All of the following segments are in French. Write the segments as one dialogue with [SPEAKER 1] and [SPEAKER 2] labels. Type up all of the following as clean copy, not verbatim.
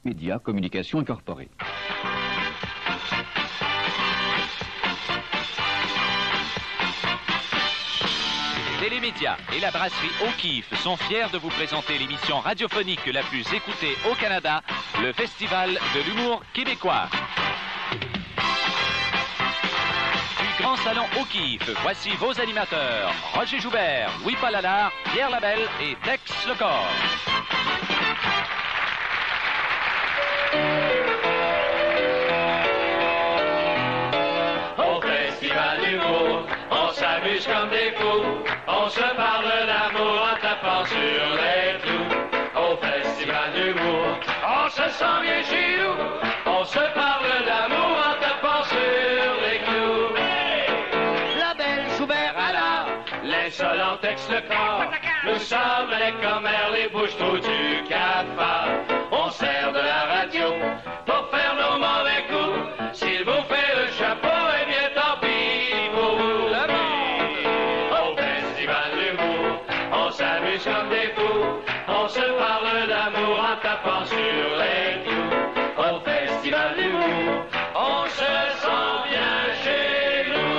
[SPEAKER 1] Média Communication Incorporée.
[SPEAKER 2] Télémédia et la brasserie O'Keeffe sont fiers de vous présenter l'émission radiophonique la plus écoutée au Canada, le Festival de l'humour québécois. Du Grand Salon O'Keeffe, voici vos animateurs, Roger Joubert, Louis-Paul Allard, Pierre Labelle et Tex Lecor.
[SPEAKER 3] Au Festival d'humour, on s'amuse comme des fous. On se parle d'amour en tapant sur les clous. Au Festival d'humour, on se sent bien chez nous. On se parle d'amour en tapant sur les clous. Labelle, Joubert, Allard, l'insolent Tex Lecor. Nous sommes les commères, les bouches trous du cafard. On sert de la radio pour faire nos mauvais coups. S'il vous fait le chapeau, eh bien tant pis pour vous. Au Festival d'humour, on s'amuse comme des fous. On se parle d'amour en tapant sur les clous. Au Festival d'humour, on se sent bien chez nous.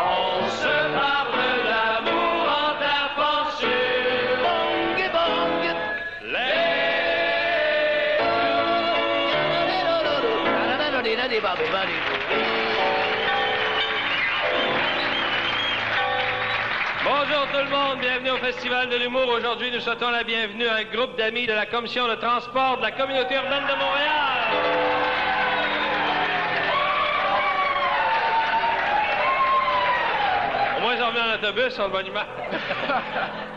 [SPEAKER 3] On se parle d'amour en tapant sur bong et bong
[SPEAKER 4] Bonjour tout le monde, bienvenue au Festival de l'humour. Aujourd'hui, nous souhaitons la bienvenue à un groupe d'amis de la Commission de transport de la Communauté urbaine de Montréal. Au moins, j'en reviens en autobus, on de bonne humeur.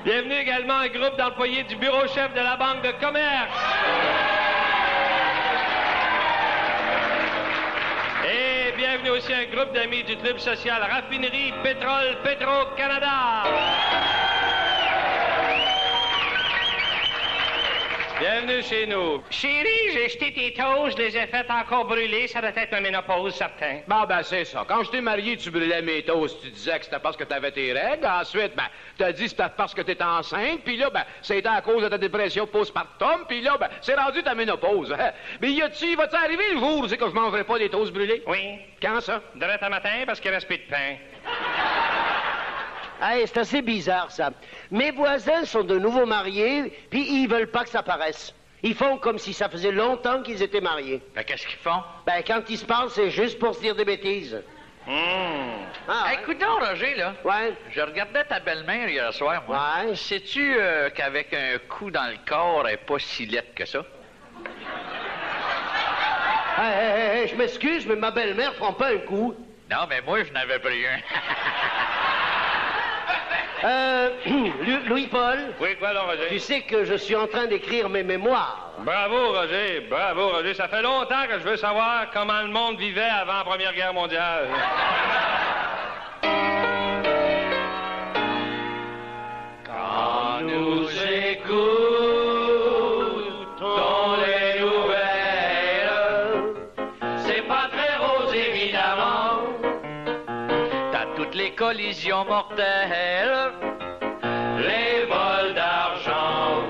[SPEAKER 4] Bienvenue également à un groupe d'employés du bureau-chef de la Banque de commerce. Et bienvenue aussi à un groupe d'amis du club social Raffinerie Pétrole Petro-Canada. Bienvenue chez nous.
[SPEAKER 5] Chérie, j'ai jeté tes toasts, je les ai faites encore brûler. Ça doit être ma ménopause, certain.
[SPEAKER 6] Bon, ben, c'est ça. Quand je t'ai marié, tu brûlais mes toasts. Tu disais que c'était parce que t'avais tes règles. Ensuite, ben, t'as dit que c'était parce que t'étais enceinte. Puis là, ben, c'était à cause de ta dépression postpartum. Puis là, ben, c'est rendu ta ménopause. Hein? Mais va-tu arriver le jour où c'est que je mangerai pas des toasts brûlés?
[SPEAKER 5] Oui.
[SPEAKER 6] Quand ça?
[SPEAKER 5] Demain matin, parce qu'il reste plus de pain.
[SPEAKER 7] Hey, c'est assez bizarre, ça. Mes voisins sont de nouveaux mariés, puis ils veulent pas que ça paraisse. Ils font comme si ça faisait longtemps qu'ils étaient mariés.
[SPEAKER 8] Ben, qu'est-ce qu'ils font?
[SPEAKER 7] Ben, quand ils se parlent, c'est juste pour se dire des bêtises. Ah,
[SPEAKER 8] Écoute donc, Roger, là.
[SPEAKER 7] Ouais.
[SPEAKER 8] Je regardais ta belle-mère hier soir, moi.
[SPEAKER 7] Ouais.
[SPEAKER 8] Sais-tu qu'avec un coup dans le corps, elle est pas si laide que ça?
[SPEAKER 7] Hey, je m'excuse, mais ma belle-mère prend pas un coup.
[SPEAKER 8] Non, mais moi, je n'avais pris un.
[SPEAKER 7] Louis-Paul,
[SPEAKER 4] Oui, quoi donc, Roger?
[SPEAKER 7] tu sais que je suis en train d'écrire mes mémoires.
[SPEAKER 4] Bravo, Roger. Bravo, Roger. Ça fait longtemps que je veux savoir comment le monde vivait avant la Première Guerre mondiale.
[SPEAKER 3] Quand nous écoutons les nouvelles, c'est pas très rose évidemment.
[SPEAKER 8] T'as toutes les collisions mortelles.
[SPEAKER 3] Les vols d'argent,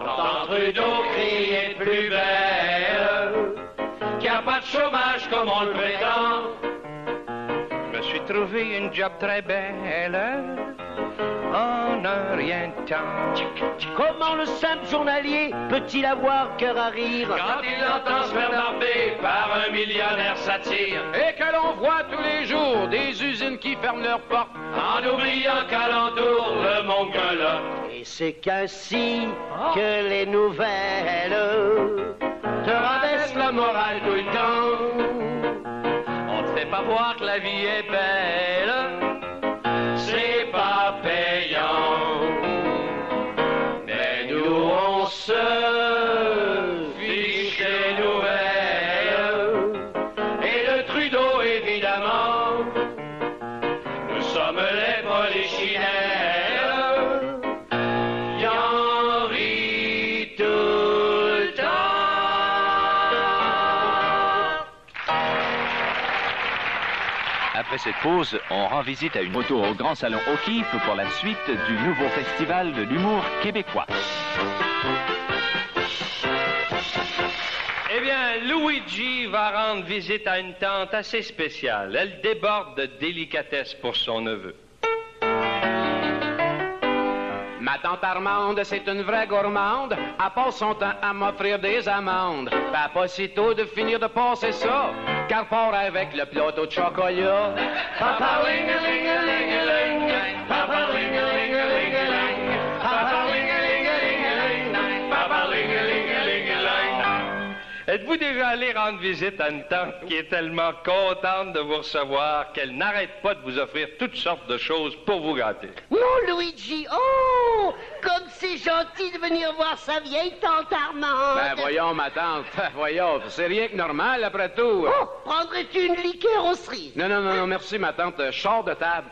[SPEAKER 3] t'entends Trudeau crier plus belle, qu'il n'y a pas de chômage comme on le prétend.
[SPEAKER 5] Je me suis trouvé une job très belle. En un rien de temps.
[SPEAKER 7] Comment le simple journalier peut-il avoir cœur à rire?
[SPEAKER 3] Quand il entend se faire barber par un millionnaire satire,
[SPEAKER 6] Et que l'on voit tous les jours des usines qui ferment leurs portes.
[SPEAKER 3] en oubliant qu'alentour le monde gueule.
[SPEAKER 7] Et c'est qu'ainsi que les nouvelles
[SPEAKER 3] Te rabaisse la morale tout le temps.
[SPEAKER 8] On te fait pas voir que la vie est belle.
[SPEAKER 3] C'est pas payant, mais nous on se fiche des nouvelles. Et le Trudeau évidemment, nous sommes les polichinelles. Y en rit tout le temps.
[SPEAKER 2] Après après cette pause, on rend visite à une moto au Grand Salon O'Keeffe pour la suite du nouveau festival de l'humour québécois.
[SPEAKER 4] Eh bien, Luigi va rendre visite à une tante assez spéciale. Elle déborde de délicatesse pour son neveu.
[SPEAKER 6] Ma tante Armande, c'est une vraie gourmande. Elle passe son temps à m'offrir des amandes. Pas pas si tôt de finir de passer ça, car part avec le plateau de chocolat. Papa ling-a-ling-a-ling-a-ling, papa ling-a-ling-a-ling-a-ling, papa ling-a-ling-a-ling-a-ling, papa ling-a-ling-a-ling-a-ling.
[SPEAKER 4] Êtes-vous déjà allé rendre visite à une tante qui est tellement contente de vous recevoir qu'elle n'arrête pas de vous offrir toutes sortes de choses pour vous gâter?
[SPEAKER 7] Mon Luigi, oh, comme c'est gentil de venir voir sa vieille tante Armande.
[SPEAKER 6] Ben voyons, ma tante, voyons, c'est rien que normal après tout.
[SPEAKER 7] Oh, prendrais-tu une liqueur aux cerises?
[SPEAKER 6] Non, merci, ma tante, je sors de table.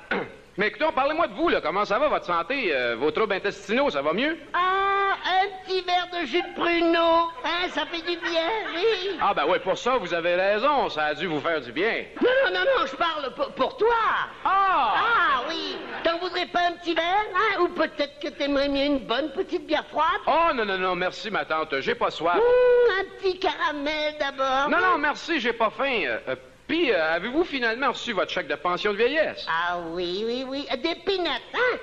[SPEAKER 6] Mais écoutez, parlez-moi de vous, là. Comment ça va, votre santé? Vos troubles intestinaux, ça va mieux?
[SPEAKER 7] Ah, un petit verre de jus de pruneau, hein, ça fait du bien, oui.
[SPEAKER 6] Ah, ben oui, pour ça, vous avez raison. Ça a dû vous faire du bien.
[SPEAKER 7] Non, je parle pour toi.
[SPEAKER 6] Ah!
[SPEAKER 7] Ah, oui. T'en voudrais pas un petit verre, hein? Ou peut-être que t'aimerais mieux une bonne petite bière froide?
[SPEAKER 6] Oh, non, merci, ma tante. J'ai pas soif.
[SPEAKER 7] Un petit caramel d'abord.
[SPEAKER 6] Non, merci, j'ai pas faim. Puis, avez-vous finalement reçu votre chèque de pension de vieillesse?
[SPEAKER 7] Ah, oui. Des peanuts, hein?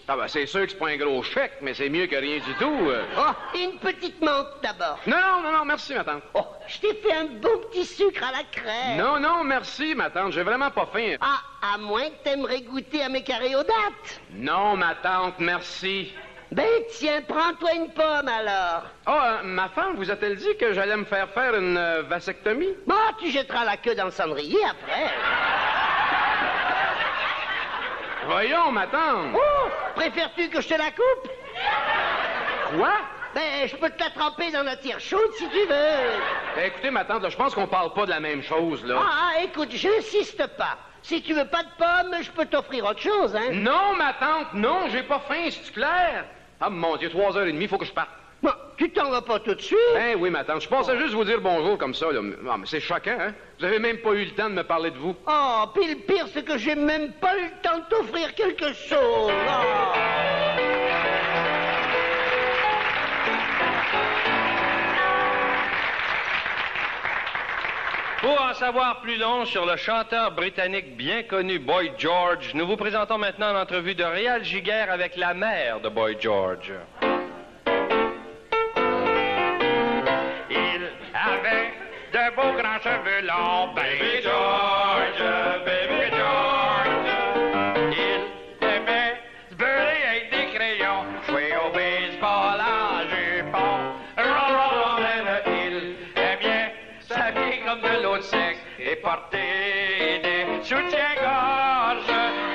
[SPEAKER 6] Ah, ben, c'est sûr que c'est pas un gros chèque, mais c'est mieux que rien du tout.
[SPEAKER 7] Oh, une petite menthe d'abord.
[SPEAKER 6] Non, merci, ma tante.
[SPEAKER 7] Oh, je t'ai fait un beau petit sucre à la crème.
[SPEAKER 6] Non, merci, ma tante. J'ai vraiment pas faim.
[SPEAKER 7] Ah, à moins que t'aimerais goûter à mes caréodates.
[SPEAKER 6] Non, ma tante, merci.
[SPEAKER 7] Ben, tiens, prends-toi une pomme, alors.
[SPEAKER 6] Ma femme vous a-t-elle dit que j'allais me faire une vasectomie?
[SPEAKER 7] Bon, tu jetteras la queue dans le cendrier après.
[SPEAKER 6] Voyons, ma tante.
[SPEAKER 7] Oh, préfères-tu que je te la coupe?
[SPEAKER 6] Quoi?
[SPEAKER 7] Ben, je peux te la tremper dans la tire chaude si tu veux.
[SPEAKER 6] Ben, écoutez, ma tante, là, je pense qu'on parle pas de la même chose, là.
[SPEAKER 7] Écoute, j'insiste pas. Si tu veux pas de pommes, je peux t'offrir autre chose, hein?
[SPEAKER 6] Non, ma tante, non, j'ai pas faim, c'est clair? Ah, mon Dieu, 3h30, faut que je parte.
[SPEAKER 7] Bon, tu t'en vas pas tout de suite?
[SPEAKER 6] Ben oui, ma tante, je pensais juste vous dire bonjour comme ça, là. Ah, mais c'est choquant, hein? Vous avez même pas eu le temps de me parler de vous.
[SPEAKER 7] Oh, puis le pire, c'est que j'ai même pas eu le temps de t'offrir quelque chose. Oh.
[SPEAKER 4] Pour en savoir plus long sur le chanteur britannique bien connu Boy George, nous vous présentons maintenant l'entrevue de Réal Giguère avec la mère de Boy George.
[SPEAKER 3] Il avait de beaux grands cheveux longs, Baby George, Baby George. Il aimait se beurrer avec des crayons, jouer au baseball en jupon. Il aimait s'habiller comme de l'autre sexe et porter des soutiens-gorge,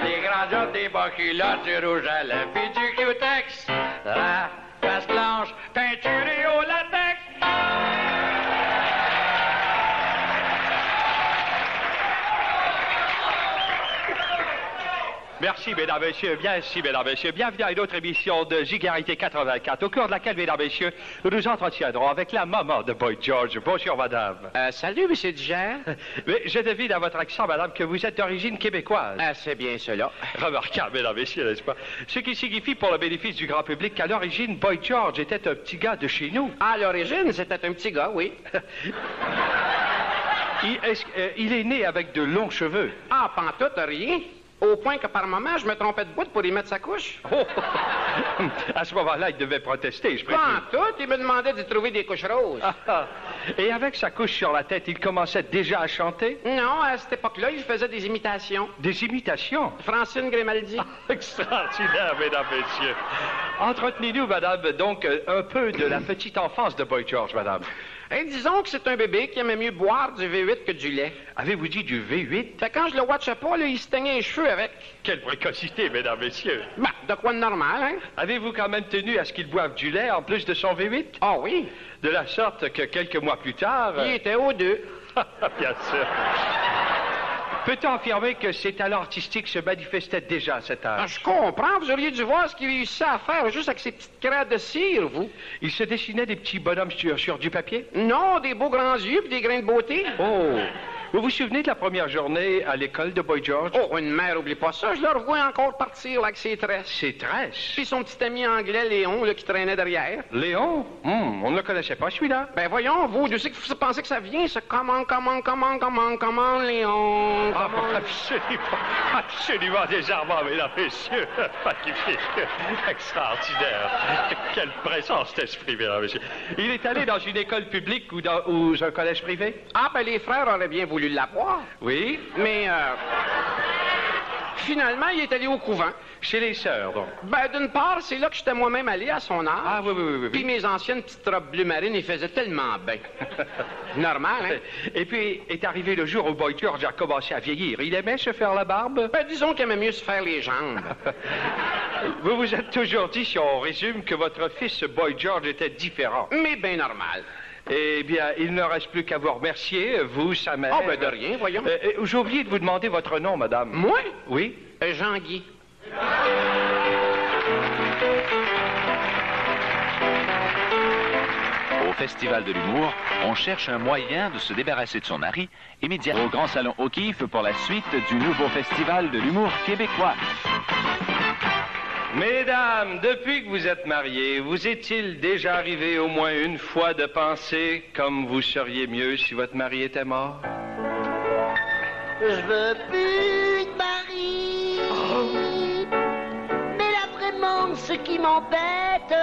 [SPEAKER 3] des grands jambes, des bas culottes, du rouge à lèvres puis du Q-Tex. La face blanche, peinturée au latex.
[SPEAKER 4] Merci, mesdames, messieurs. Bienvenue à une autre émission de Gigarité 84, au cours de laquelle, mesdames, messieurs, nous nous entretiendrons avec la maman de Boy George. Bonjour, madame.
[SPEAKER 6] Salut, monsieur Digère.
[SPEAKER 4] Mais je devine à votre accent, madame, que vous êtes d'origine québécoise.
[SPEAKER 6] C'est bien cela.
[SPEAKER 4] Remarquable, mesdames, messieurs, n'est-ce pas? Ce qui signifie, pour le bénéfice du grand public, qu'à l'origine, Boy George était un petit gars de chez nous.
[SPEAKER 6] À l'origine, c'était un petit gars, oui.
[SPEAKER 4] Il est né avec de longs cheveux.
[SPEAKER 6] Ah, pantoute, rien. Au point que par moment, je me trompais de bout pour y mettre sa couche.
[SPEAKER 4] Oh. À ce moment-là, il devait protester, je présume.
[SPEAKER 6] Pantoute, il me demandait d'y trouver des couches roses.
[SPEAKER 4] Et avec sa couche sur la tête, il commençait déjà à chanter?
[SPEAKER 6] Non, à cette époque-là, il faisait des imitations.
[SPEAKER 4] Des imitations?
[SPEAKER 6] Francine Grimaldi.
[SPEAKER 4] Extraordinaire, mesdames, messieurs. Entretenez-nous, madame, donc, un peu de la petite enfance de Boy George, madame.
[SPEAKER 6] Et disons que c'est un bébé qui aimait mieux boire du V8 que du lait.
[SPEAKER 4] Avez-vous dit du V8?
[SPEAKER 6] Fait quand je le watchais pas, là, il se teignait les cheveux avec.
[SPEAKER 4] Quelle précocité, mesdames, messieurs.
[SPEAKER 6] Ben, de quoi de normal, hein?
[SPEAKER 4] Avez-vous quand même tenu à ce qu'il boive du lait en plus de son V8?
[SPEAKER 6] Ah oui.
[SPEAKER 4] De la sorte que quelques mois plus tard...
[SPEAKER 6] Il était aux deux.
[SPEAKER 4] Bien sûr. Peut-on affirmer que ses talents artistiques se manifestaient déjà à cet âge?
[SPEAKER 6] Je comprends. Vous auriez dû voir ce qu'il réussissait à faire juste avec ses petites crêtes de cire, vous.
[SPEAKER 4] Il se dessinait des petits bonhommes sur du papier?
[SPEAKER 6] Non, des beaux grands yeux et des grains de beauté.
[SPEAKER 4] Oh! Vous vous souvenez de la première journée à l'école de Boy George?
[SPEAKER 6] Oh, une mère, oublie pas ça. Je le revois encore partir là, avec ses tresses.
[SPEAKER 4] Ses tresses?
[SPEAKER 6] Puis son petit ami anglais, Léon, là, qui traînait derrière.
[SPEAKER 4] Léon? On ne le connaissait pas, celui-là.
[SPEAKER 6] Ben voyons, vous, d'où c'est que vous pensez que ça vient, ce comment, Léon?
[SPEAKER 4] Ah, absolument désarmant, mesdames, messieurs. Magnifique. Extraordinaire. Quelle présence d'esprit, mesdames, messieurs. Il est allé dans une école publique ou dans un collège privé?
[SPEAKER 6] Ah, ben les frères auraient bien voulu l'avoir.
[SPEAKER 4] Oui.
[SPEAKER 6] Mais, finalement, il est allé au couvent.
[SPEAKER 4] Chez les sœurs, donc.
[SPEAKER 6] Ben, d'une part, c'est là que j'étais moi-même allé à son âge.
[SPEAKER 4] Ah, oui.
[SPEAKER 6] Puis mes anciennes petites robes bleu marine, ils faisaient tellement bien. Normal, hein?
[SPEAKER 4] Et puis, est arrivé le jour où Boy George a commencé à vieillir. Il aimait se faire la barbe?
[SPEAKER 6] Ben, disons qu'il aimait mieux se faire les jambes.
[SPEAKER 4] Vous vous êtes toujours dit, si on résume, que votre fils Boy George était différent.
[SPEAKER 6] Mais bien normal.
[SPEAKER 4] Eh bien, il ne reste plus qu'à vous remercier, vous, sa mère.
[SPEAKER 6] Oh, ben de rien, voyons.
[SPEAKER 4] J'ai oublié de vous demander votre nom, madame.
[SPEAKER 6] Moi?
[SPEAKER 4] Oui?
[SPEAKER 6] Jean-Guy.
[SPEAKER 2] Au Festival de l'humour, on cherche un moyen de se débarrasser de son mari immédiatement au Grand Salon O'Keeffe pour la suite du nouveau Festival de l'humour québécois.
[SPEAKER 4] Mesdames, depuis que vous êtes mariées, vous est-il déjà arrivé au moins une fois de penser comme vous seriez mieux si votre mari était mort?
[SPEAKER 7] Je veux plus de mari. Mais là vraiment, ce qui m'embête,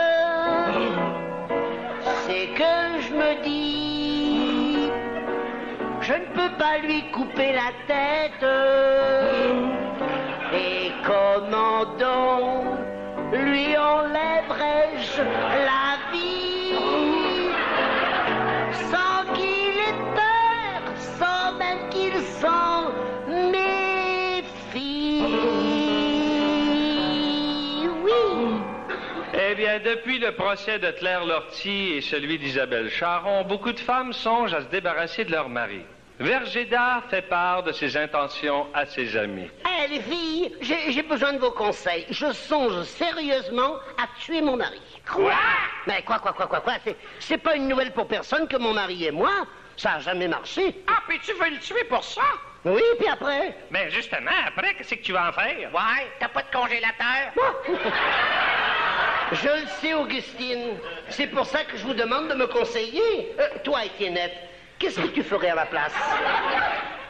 [SPEAKER 7] c'est que je me dis, je ne peux pas lui couper la tête. Et comment donc lui enlèverais-je la vie sans qu'il ait peur, sans même qu'il s'en méfie? Oui.
[SPEAKER 4] Eh bien, depuis le procès de Claire Lortie et celui d'Isabelle Charon, beaucoup de femmes songent à se débarrasser de leur mari. Vergéda fait part de ses intentions à ses amis.
[SPEAKER 7] Eh, les filles, j'ai besoin de vos conseils. Je songe sérieusement à tuer mon mari.
[SPEAKER 6] Quoi?
[SPEAKER 7] Mais quoi? C'est pas une nouvelle pour personne que mon mari et moi. Ça a jamais marché.
[SPEAKER 6] Ah, puis tu veux le tuer pour ça?
[SPEAKER 7] Oui, puis après?
[SPEAKER 5] Ben justement, après, qu'est-ce que tu vas en faire?
[SPEAKER 9] Ouais, t'as pas de congélateur?
[SPEAKER 7] Je le sais, Augustine. C'est pour ça que je vous demande de me conseiller. Toi, Étiennette, qu'est-ce que tu ferais à ma place?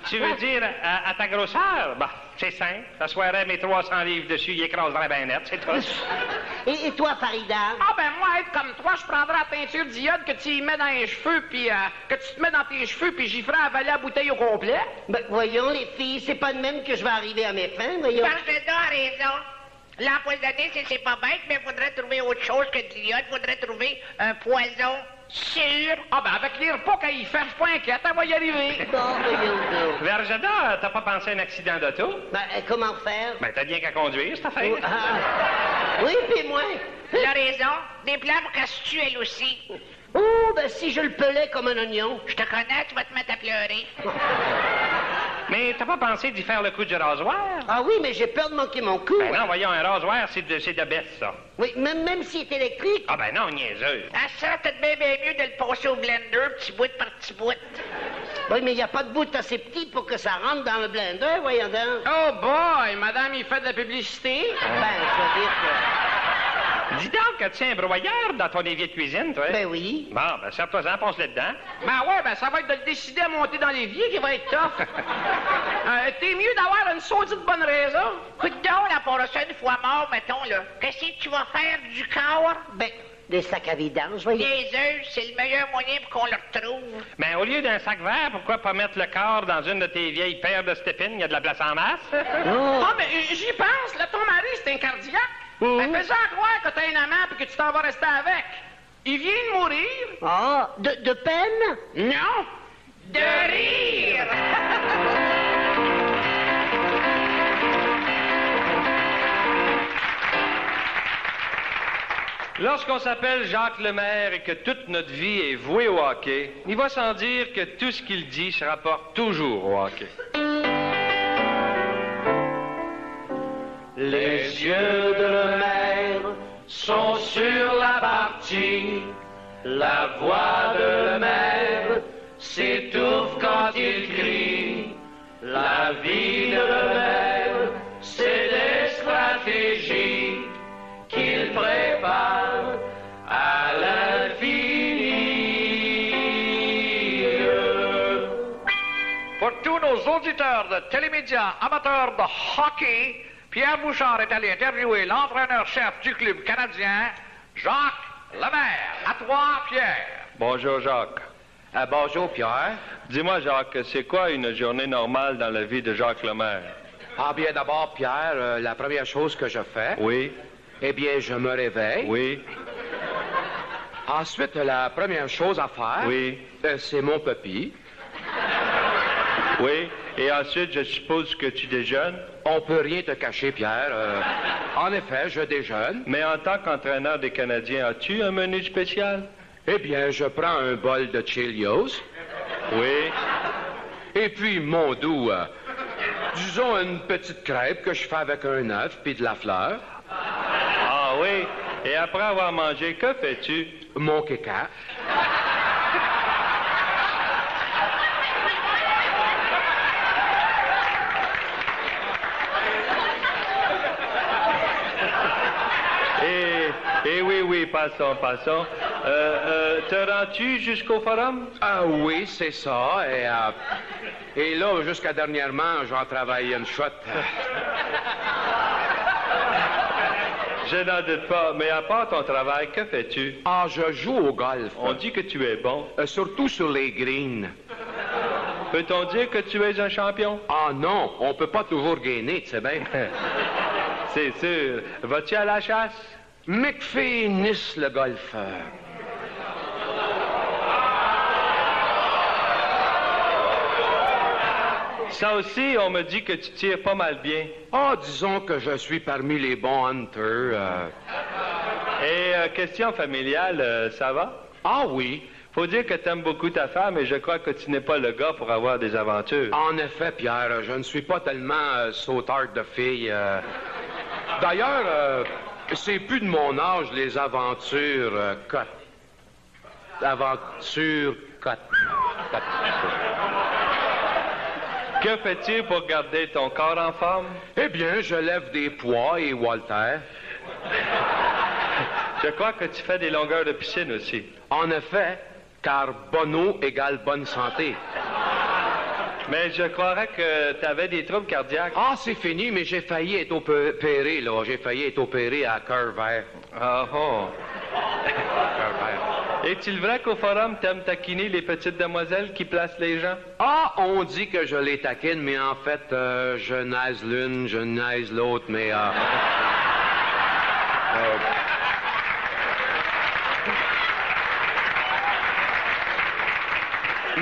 [SPEAKER 5] Tu veux dire à ta grosseur? Bah, c'est simple. J'assoirais mes 300 livres dessus, il écraserait bien net, c'est tout.
[SPEAKER 7] Et toi, Farida?
[SPEAKER 6] Ah, ben moi, être comme toi, je prendrais la peinture d'iode que tu y mets dans les cheveux, puis que tu te mets dans tes cheveux, puis j'y ferais avaler la bouteille au complet.
[SPEAKER 7] Ben, voyons, les filles, c'est pas de même que je vais arriver à mes fins, voyons.
[SPEAKER 9] Farida a raison. L'empoisonner, c'est pas bête, mais faudrait trouver autre chose que de l'iode. Faudrait trouver un poison sûr.
[SPEAKER 6] Ah, ben avec les repas qu'il fait, je suis pas inquiète, elle va y arriver.
[SPEAKER 7] Bon, voyons donc.
[SPEAKER 5] Vergeda, t'as pas pensé à un accident d'auto?
[SPEAKER 7] Ben, comment faire?
[SPEAKER 5] Ben, t'as bien qu'à conduire, cette affaire.
[SPEAKER 7] Oui, puis moi?
[SPEAKER 9] Elle a raison. Des plans pour qu'elle se tue, elle aussi.
[SPEAKER 7] Oh, ben si je le pelais comme un oignon.
[SPEAKER 9] Je te connais, tu vas te mettre à pleurer.
[SPEAKER 5] Mais t'as pas pensé d'y faire le coup du rasoir?
[SPEAKER 7] Ah oui, mais j'ai peur de manquer mon coup.
[SPEAKER 5] Ben non, voyons, un rasoir, c'est de bête, ça.
[SPEAKER 7] Oui, même s'il est électrique.
[SPEAKER 5] Ah ben non, niaiseuse.
[SPEAKER 9] Ah, ça, peut-être bien mieux de le passer au blender, petit bout par petit bout.
[SPEAKER 7] Oui, mais il n'y a pas de bout assez petit pour que ça rentre dans le blender, voyons donc.
[SPEAKER 6] Oh boy, madame, il fait de la publicité.
[SPEAKER 7] Ben, je veux dire que...
[SPEAKER 5] Dis donc que tu as un broyeur dans ton évier de cuisine, toi.
[SPEAKER 7] Ben oui.
[SPEAKER 5] Bon, ben serre-toi-en, ponce-le dedans.
[SPEAKER 6] Ben ouais, ben ça va être de le décider à monter dans l'évier qui va être tough. T'es mieux d'avoir une saudite bonne raison.
[SPEAKER 9] Écoute donc, la part ça, une fois mort, mettons, là. Qu'est-ce que tu vas faire du corps?
[SPEAKER 7] Ben, des sacs à vidange, voyons.
[SPEAKER 9] Niaiseuse, c'est le meilleur moyen pour qu'on le retrouve.
[SPEAKER 5] Ben, au lieu d'un sac vert, pourquoi pas mettre le corps dans une de tes vieilles paires de stépines? Il y a de la place en masse.
[SPEAKER 7] Oh.
[SPEAKER 6] Ah, mais j'y pense, là, ton mari, c'est un cardiaque. Ben, fais-en croire que t'as un amant et que tu t'en vas rester avec. Il vient de mourir.
[SPEAKER 7] Ah, de peine?
[SPEAKER 6] Non, de rire.
[SPEAKER 4] Lorsqu'on s'appelle Jacques Lemaire et que toute notre vie est vouée au hockey, il va sans dire que tout ce qu'il dit se rapporte toujours au hockey.
[SPEAKER 3] Les yeux de Lemaire sont sur la partie. La voix de Lemaire s'étouffe quand il crie. La vie de rebelle, c'est des stratégies qu'il prépare à l'infini.
[SPEAKER 10] Pour tous nos auditeurs de télémédias amateurs de hockey, Pierre Bouchard est allé interviewer l'entraîneur-chef du club canadien, Jacques Lemaire. À toi, Pierre.
[SPEAKER 4] Bonjour, Jacques.
[SPEAKER 6] Bonjour, Pierre.
[SPEAKER 4] Dis-moi, Jacques, c'est quoi une journée normale dans la vie de Jacques Lemaire?
[SPEAKER 6] Ah bien, d'abord, Pierre, la première chose que je fais...
[SPEAKER 4] Oui.
[SPEAKER 6] Eh bien, je me réveille.
[SPEAKER 4] Oui.
[SPEAKER 6] Ensuite, la première chose à faire...
[SPEAKER 4] Oui.
[SPEAKER 6] C'est mon papy.
[SPEAKER 4] Oui. Et ensuite, je suppose que tu déjeunes?
[SPEAKER 6] On peut rien te cacher, Pierre. En effet, je déjeune.
[SPEAKER 4] Mais en tant qu'entraîneur des Canadiens, as-tu un menu spécial?
[SPEAKER 6] Eh bien, je prends un bol de Cheerios.
[SPEAKER 4] Oui.
[SPEAKER 6] Et puis, mon doux, disons une petite crêpe que je fais avec un œuf puis de la fleur.
[SPEAKER 4] Ah oui. Et après avoir mangé, que fais-tu?
[SPEAKER 6] Mon caca.
[SPEAKER 4] Eh oui, passons. Te rends-tu jusqu'au forum?
[SPEAKER 6] Ah oui, c'est ça. Et là, jusqu'à dernièrement, j'en travaillais une shot.
[SPEAKER 4] Je n'en doute pas, mais à part ton travail, que fais-tu?
[SPEAKER 6] Ah, je joue au golf.
[SPEAKER 4] On dit que tu es bon.
[SPEAKER 6] Surtout sur les greens.
[SPEAKER 4] Peut-on dire que tu es un champion?
[SPEAKER 6] Ah non, on peut pas toujours gagner, tu sais bien.
[SPEAKER 4] C'est sûr. Vas-tu à la chasse?
[SPEAKER 6] McPhee Nice, le golfeur.
[SPEAKER 4] Ça aussi, on me dit que tu tires pas mal bien.
[SPEAKER 6] Ah, disons que je suis parmi les bons hunters.
[SPEAKER 4] Et question familiale, ça va?
[SPEAKER 6] Ah oui.
[SPEAKER 4] Faut dire que t'aimes beaucoup ta femme et je crois que tu n'es pas le gars pour avoir des aventures.
[SPEAKER 6] En effet, Pierre, je ne suis pas tellement sauteur de filles. D'ailleurs, c'est plus de mon âge, les aventures cotes. Aventures cotes.
[SPEAKER 4] Que fais-tu pour garder ton corps en forme?
[SPEAKER 6] Eh bien, je lève des poids et Walter.
[SPEAKER 4] Je crois que tu fais des longueurs de piscine aussi.
[SPEAKER 6] En effet, car bonne eau égale bonne santé.
[SPEAKER 4] Mais je croirais que tu avais des troubles cardiaques.
[SPEAKER 6] Ah, c'est fini, mais j'ai failli être opéré, là. J'ai failli être opéré à cœur vert.
[SPEAKER 4] Ah oh.
[SPEAKER 6] Cœur vert.
[SPEAKER 4] Est-il vrai qu'au forum, t'aimes taquiner les petites demoiselles qui placent les gens?
[SPEAKER 6] Ah, on dit que je les taquine, mais en fait, je naise l'une, je naise l'autre, mais...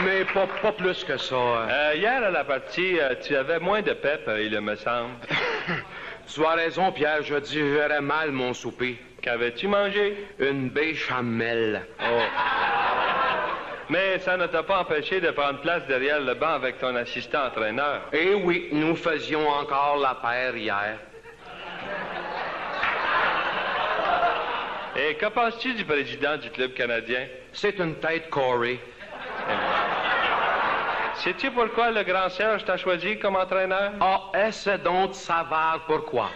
[SPEAKER 6] Mais pas plus que ça.
[SPEAKER 4] Hier, à la partie, tu avais moins de pep, il me semble.
[SPEAKER 6] Tu as raison, Pierre, je digérais mal mon souper.
[SPEAKER 4] Qu'avais-tu mangé?
[SPEAKER 6] Une béchamel.
[SPEAKER 4] Oh. Mais ça ne t'a pas empêché de prendre place derrière le banc avec ton assistant entraîneur.
[SPEAKER 6] Eh oui, nous faisions encore la paire hier.
[SPEAKER 4] Et que penses-tu du président du club canadien?
[SPEAKER 6] C'est une tête Corey.
[SPEAKER 4] Sais-tu pourquoi le grand Serge t'a choisi comme entraîneur?
[SPEAKER 6] Ah, essaie donc de savoir pourquoi.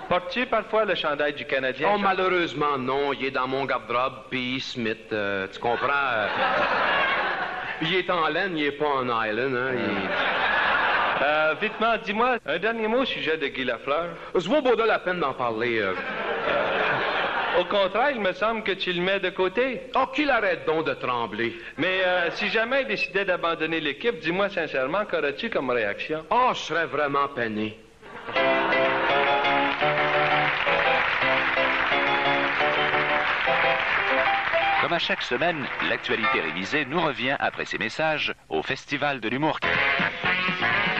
[SPEAKER 4] Portes-tu parfois le chandail du Canadien?
[SPEAKER 6] Oh, malheureusement, non. Il est dans mon garde-robe, puis Smith, tu comprends? Il est en laine, il est pas en nylon, hein?
[SPEAKER 4] Vitement, dis-moi, un dernier mot au sujet de Guy Lafleur.
[SPEAKER 6] Ça vaut pas la peine d'en parler.
[SPEAKER 4] Au contraire, il me semble que tu le mets de côté.
[SPEAKER 6] Oh, qu'il arrête donc de trembler.
[SPEAKER 4] Mais si jamais il décidait d'abandonner l'équipe, dis-moi sincèrement, qu'aurais-tu comme réaction?
[SPEAKER 6] Oh, je serais vraiment peiné.
[SPEAKER 2] Comme à chaque semaine, l'actualité révisée nous revient après ces messages au Festival de l'humour.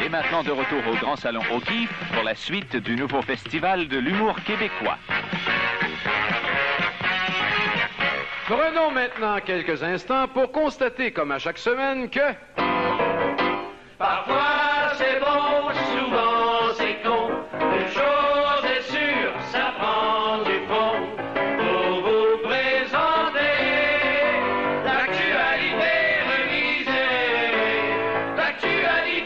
[SPEAKER 2] Et maintenant de retour au Grand Salon O'Keeffe pour la suite du nouveau Festival de l'humour québécois.
[SPEAKER 11] Prenons maintenant quelques instants pour constater, comme à chaque semaine, que...
[SPEAKER 3] Parfois c'est bon, souvent c'est con. Une chose est sûre, ça prend du fond pour vous présenter l'actualité révisée. L'actualité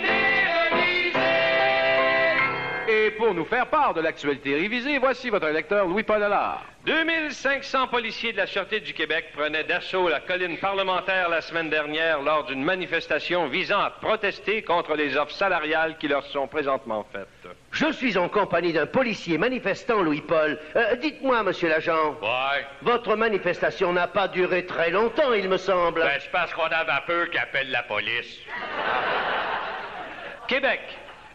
[SPEAKER 11] Et pour nous faire part de l'actualité révisée, voici votre lecteur Louis-Paul Allard.
[SPEAKER 4] 2500 policiers de la Sûreté du Québec prenaient d'assaut la colline parlementaire la semaine dernière lors d'une manifestation visant à protester contre les offres salariales qui leur sont présentement faites.
[SPEAKER 7] Je suis en compagnie d'un policier manifestant, Louis-Paul. Dites-moi, monsieur l'agent.
[SPEAKER 10] Ouais.
[SPEAKER 7] Votre manifestation n'a pas duré très longtemps, il me semble.
[SPEAKER 10] Ben, c'est parce qu'on avait peur qu'il appelle la police.
[SPEAKER 4] Québec.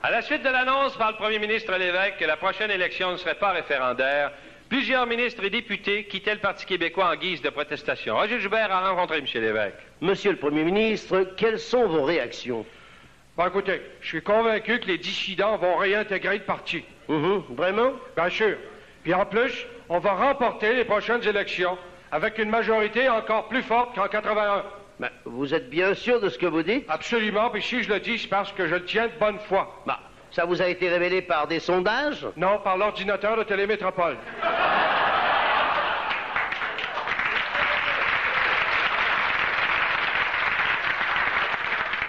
[SPEAKER 4] À la suite de l'annonce par le premier ministre Lévesque que la prochaine élection ne serait pas référendaire, plusieurs ministres et députés quittaient le Parti québécois en guise de protestation. Roger Joubert a rencontré M. Lévesque.
[SPEAKER 7] Monsieur le Premier ministre, quelles sont vos réactions?
[SPEAKER 12] Bon, écoutez, je suis convaincu que les dissidents vont réintégrer le parti.
[SPEAKER 7] Vraiment?
[SPEAKER 12] Bien sûr. Puis en plus, on va remporter les prochaines élections avec une majorité encore plus forte qu'en 81.
[SPEAKER 7] Ben, vous êtes bien sûr de ce que vous dites?
[SPEAKER 12] Absolument, puis si je le dis, c'est parce que je le tiens de bonne foi.
[SPEAKER 7] Bah, ça vous a été révélé par des sondages?
[SPEAKER 12] Non, par l'ordinateur de Télémétropole.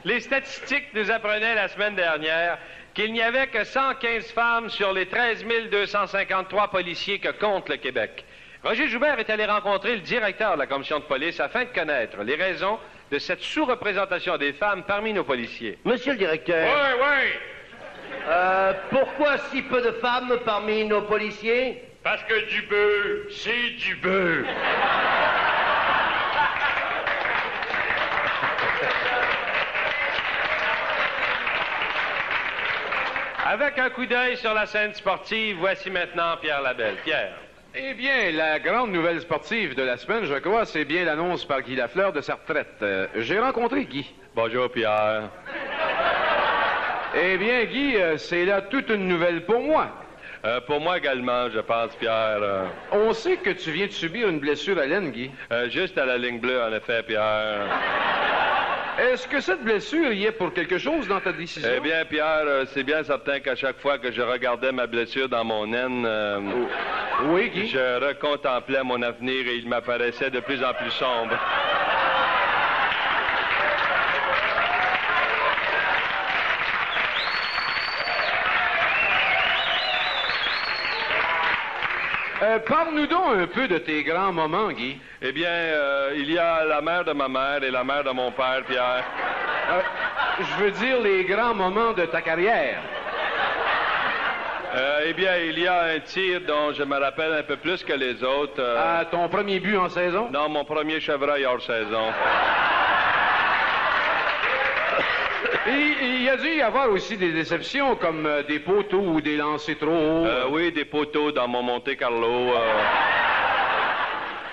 [SPEAKER 4] Les statistiques nous apprenaient la semaine dernière qu'il n'y avait que 115 femmes sur les 13 253 policiers que compte le Québec. Roger Joubert est allé rencontrer le directeur de la commission de police afin de connaître les raisons de cette sous-représentation des femmes parmi nos policiers.
[SPEAKER 7] Monsieur le directeur.
[SPEAKER 10] Oui.
[SPEAKER 7] Pourquoi si peu de femmes parmi nos policiers?
[SPEAKER 10] Parce que du bœuf, c'est du bœuf.
[SPEAKER 4] Avec un coup d'œil sur la scène sportive, voici maintenant Pierre Labelle. Pierre.
[SPEAKER 11] Eh bien, la grande nouvelle sportive de la semaine, je crois, c'est bien l'annonce par Guy Lafleur de sa retraite. J'ai rencontré Guy.
[SPEAKER 4] Bonjour, Pierre.
[SPEAKER 11] Eh bien, Guy, c'est là toute une nouvelle pour moi.
[SPEAKER 4] Pour moi également, je pense, Pierre.
[SPEAKER 11] On sait que tu viens de subir une blessure à l'aine, Guy.
[SPEAKER 4] Juste à la ligne bleue, en effet, Pierre.
[SPEAKER 11] Est-ce que cette blessure y est pour quelque chose dans ta décision?
[SPEAKER 4] Eh bien, Pierre, c'est bien certain qu'à chaque fois que je regardais ma blessure dans mon aine,
[SPEAKER 11] oui, Guy?
[SPEAKER 4] Je recontemplais mon avenir et il m'apparaissait de plus en plus sombre.
[SPEAKER 11] Parle-nous donc un peu de tes grands moments, Guy.
[SPEAKER 4] Eh bien, il y a la mère de ma mère et la mère de mon père, Pierre.
[SPEAKER 11] Je veux dire les grands moments de ta carrière.
[SPEAKER 4] Eh bien, il y a un tir dont je me rappelle un peu plus que les autres.
[SPEAKER 11] Ton premier but en saison?
[SPEAKER 4] Non, mon premier chevreuil hors saison.
[SPEAKER 11] Il y a dû y avoir aussi des déceptions, comme des poteaux ou des lancers trop hauts.
[SPEAKER 4] Oui, des poteaux dans mon Monte-Carlo.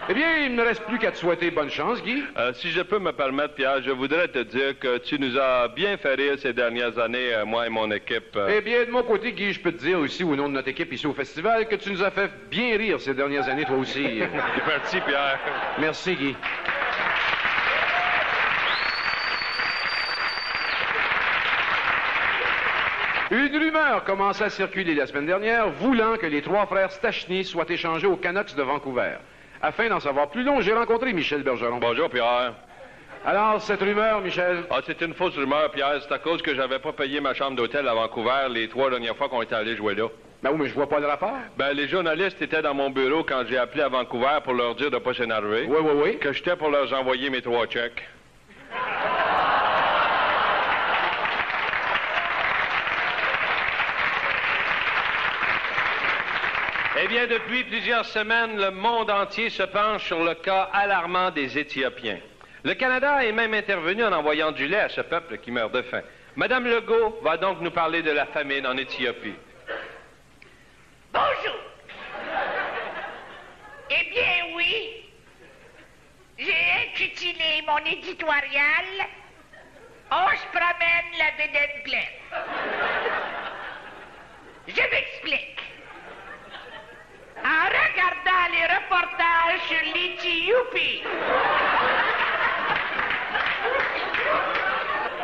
[SPEAKER 11] Eh bien, il ne me reste plus qu'à te souhaiter bonne chance, Guy.
[SPEAKER 4] Si je peux me permettre, Pierre, je voudrais te dire que tu nous as bien fait rire ces dernières années, moi et mon équipe.
[SPEAKER 11] Eh bien, de mon côté, Guy, je peux te dire aussi, au nom de notre équipe ici au festival, que tu nous as fait bien rire ces dernières années, toi aussi.
[SPEAKER 4] Merci, Pierre.
[SPEAKER 11] Merci, Guy. Une rumeur commença à circuler la semaine dernière, voulant que les trois frères Stachny soient échangés aux Canucks de Vancouver. Afin d'en savoir plus long, j'ai rencontré Michel Bergeron.
[SPEAKER 4] Bonjour, Pierre.
[SPEAKER 11] Alors, cette rumeur, Michel?
[SPEAKER 4] C'est une fausse rumeur, Pierre. C'est à cause que j'avais pas payé ma chambre d'hôtel à Vancouver les 3 dernières fois qu'on était allés jouer là.
[SPEAKER 11] Ben oui, mais je vois pas le rapport.
[SPEAKER 4] Ben, les journalistes étaient dans mon bureau quand j'ai appelé à Vancouver pour leur dire de pas s'énerver.
[SPEAKER 11] Oui.
[SPEAKER 4] Que j'étais pour leur envoyer mes 3 chèques. Eh bien, depuis plusieurs semaines, le monde entier se penche sur le cas alarmant des Éthiopiens. Le Canada est même intervenu en envoyant du lait à ce peuple qui meurt de faim. Madame Legault va donc nous parler de la famine en Éthiopie.
[SPEAKER 9] Bonjour. Eh bien, oui. J'ai intitulé mon éditorial « On se promène la bédaine pleine ». Je m'explique. En regardant les reportages sur l'Éthiopie,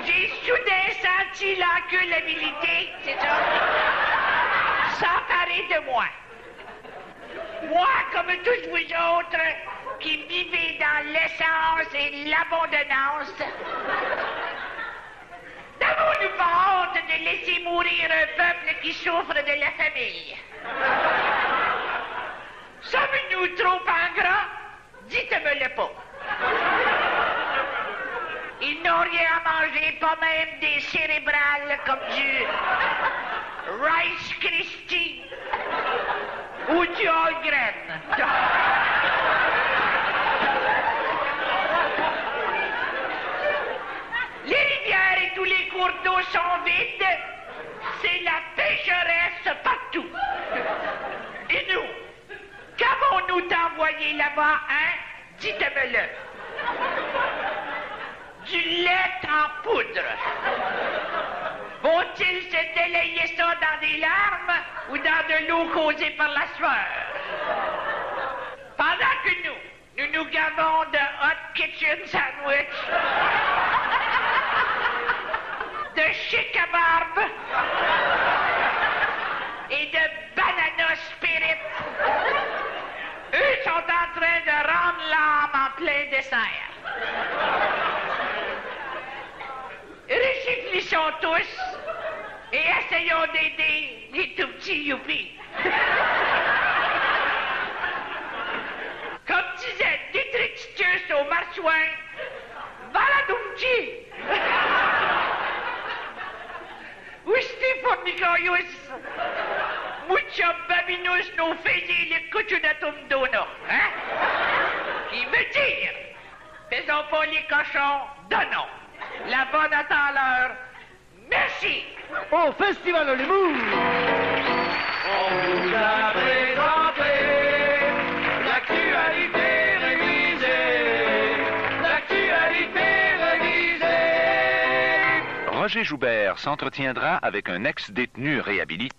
[SPEAKER 9] j'ai soudain senti l'inculpabilité, c'est ça, s'emparer de moi. Moi, comme tous vous autres, qui vivez dans l'essence et l'abondance, N'avons-nous pas honte de laisser mourir un peuple qui souffre de la famille? Sommes-nous trop ingrats? Dites-me-le pas. Ils n'ont rien à manger, pas même des cérébrales comme du Rice Krispies ou du Holgren. Les rivières et tous les cours d'eau sont vides. C'est la pécheresse partout. Et nous, qu'avons-nous d'envoyer là-bas, hein? Dites-me-le. Du lait en poudre. Vont-ils se délayer ça dans des larmes ou dans de l'eau causée par la sueur? Pendant que nous gavons de hot kitchen sandwich, de chic à barbe et de banana spirit, eux sont en train de rendre l'âme en plein dessert. Réfléchissons tous et essayons d'aider les tout petits youpies. Comme disait Dietrich au marsouin, Valadumci! Usti fornicoius, mucha babinus no fedi le cucunatum dono, hein? Qui veut dire, faisons pas les cochons, donnons. La bonne attend l'heure. Merci.
[SPEAKER 7] Au Festival Hollywood.
[SPEAKER 3] On vous a présenté l'actualité révisée. L'actualité révisée.
[SPEAKER 2] Roger Joubert s'entretiendra avec un ex-détenu réhabilité.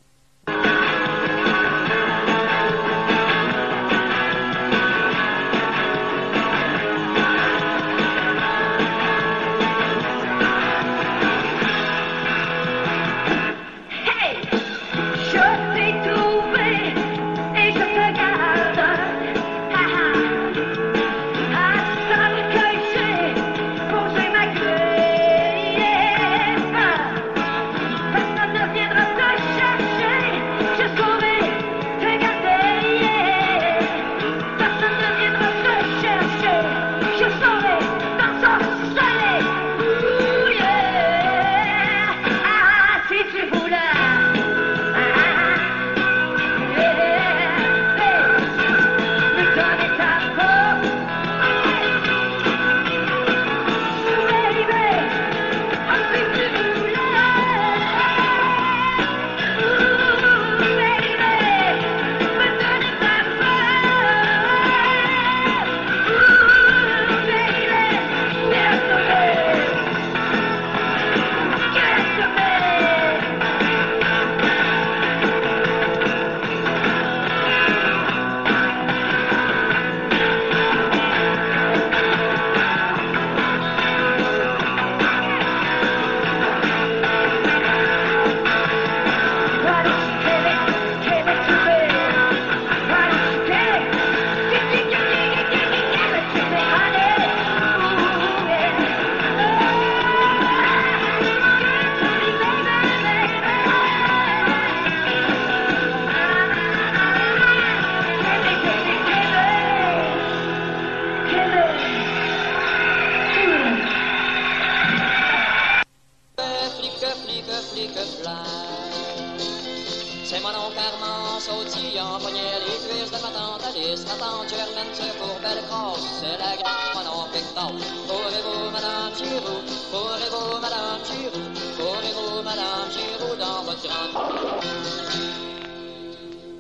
[SPEAKER 13] C'est mon oncle Armand sautillant, pognait les cuisses de ma tante Alice. Ma tante Germaine se courbait le crosse, c'est la grande mon oncle Hector. Courez-vous, madame Giroux, courez-vous, madame Giroux, courez-vous, madame Giroux, dans votre grande...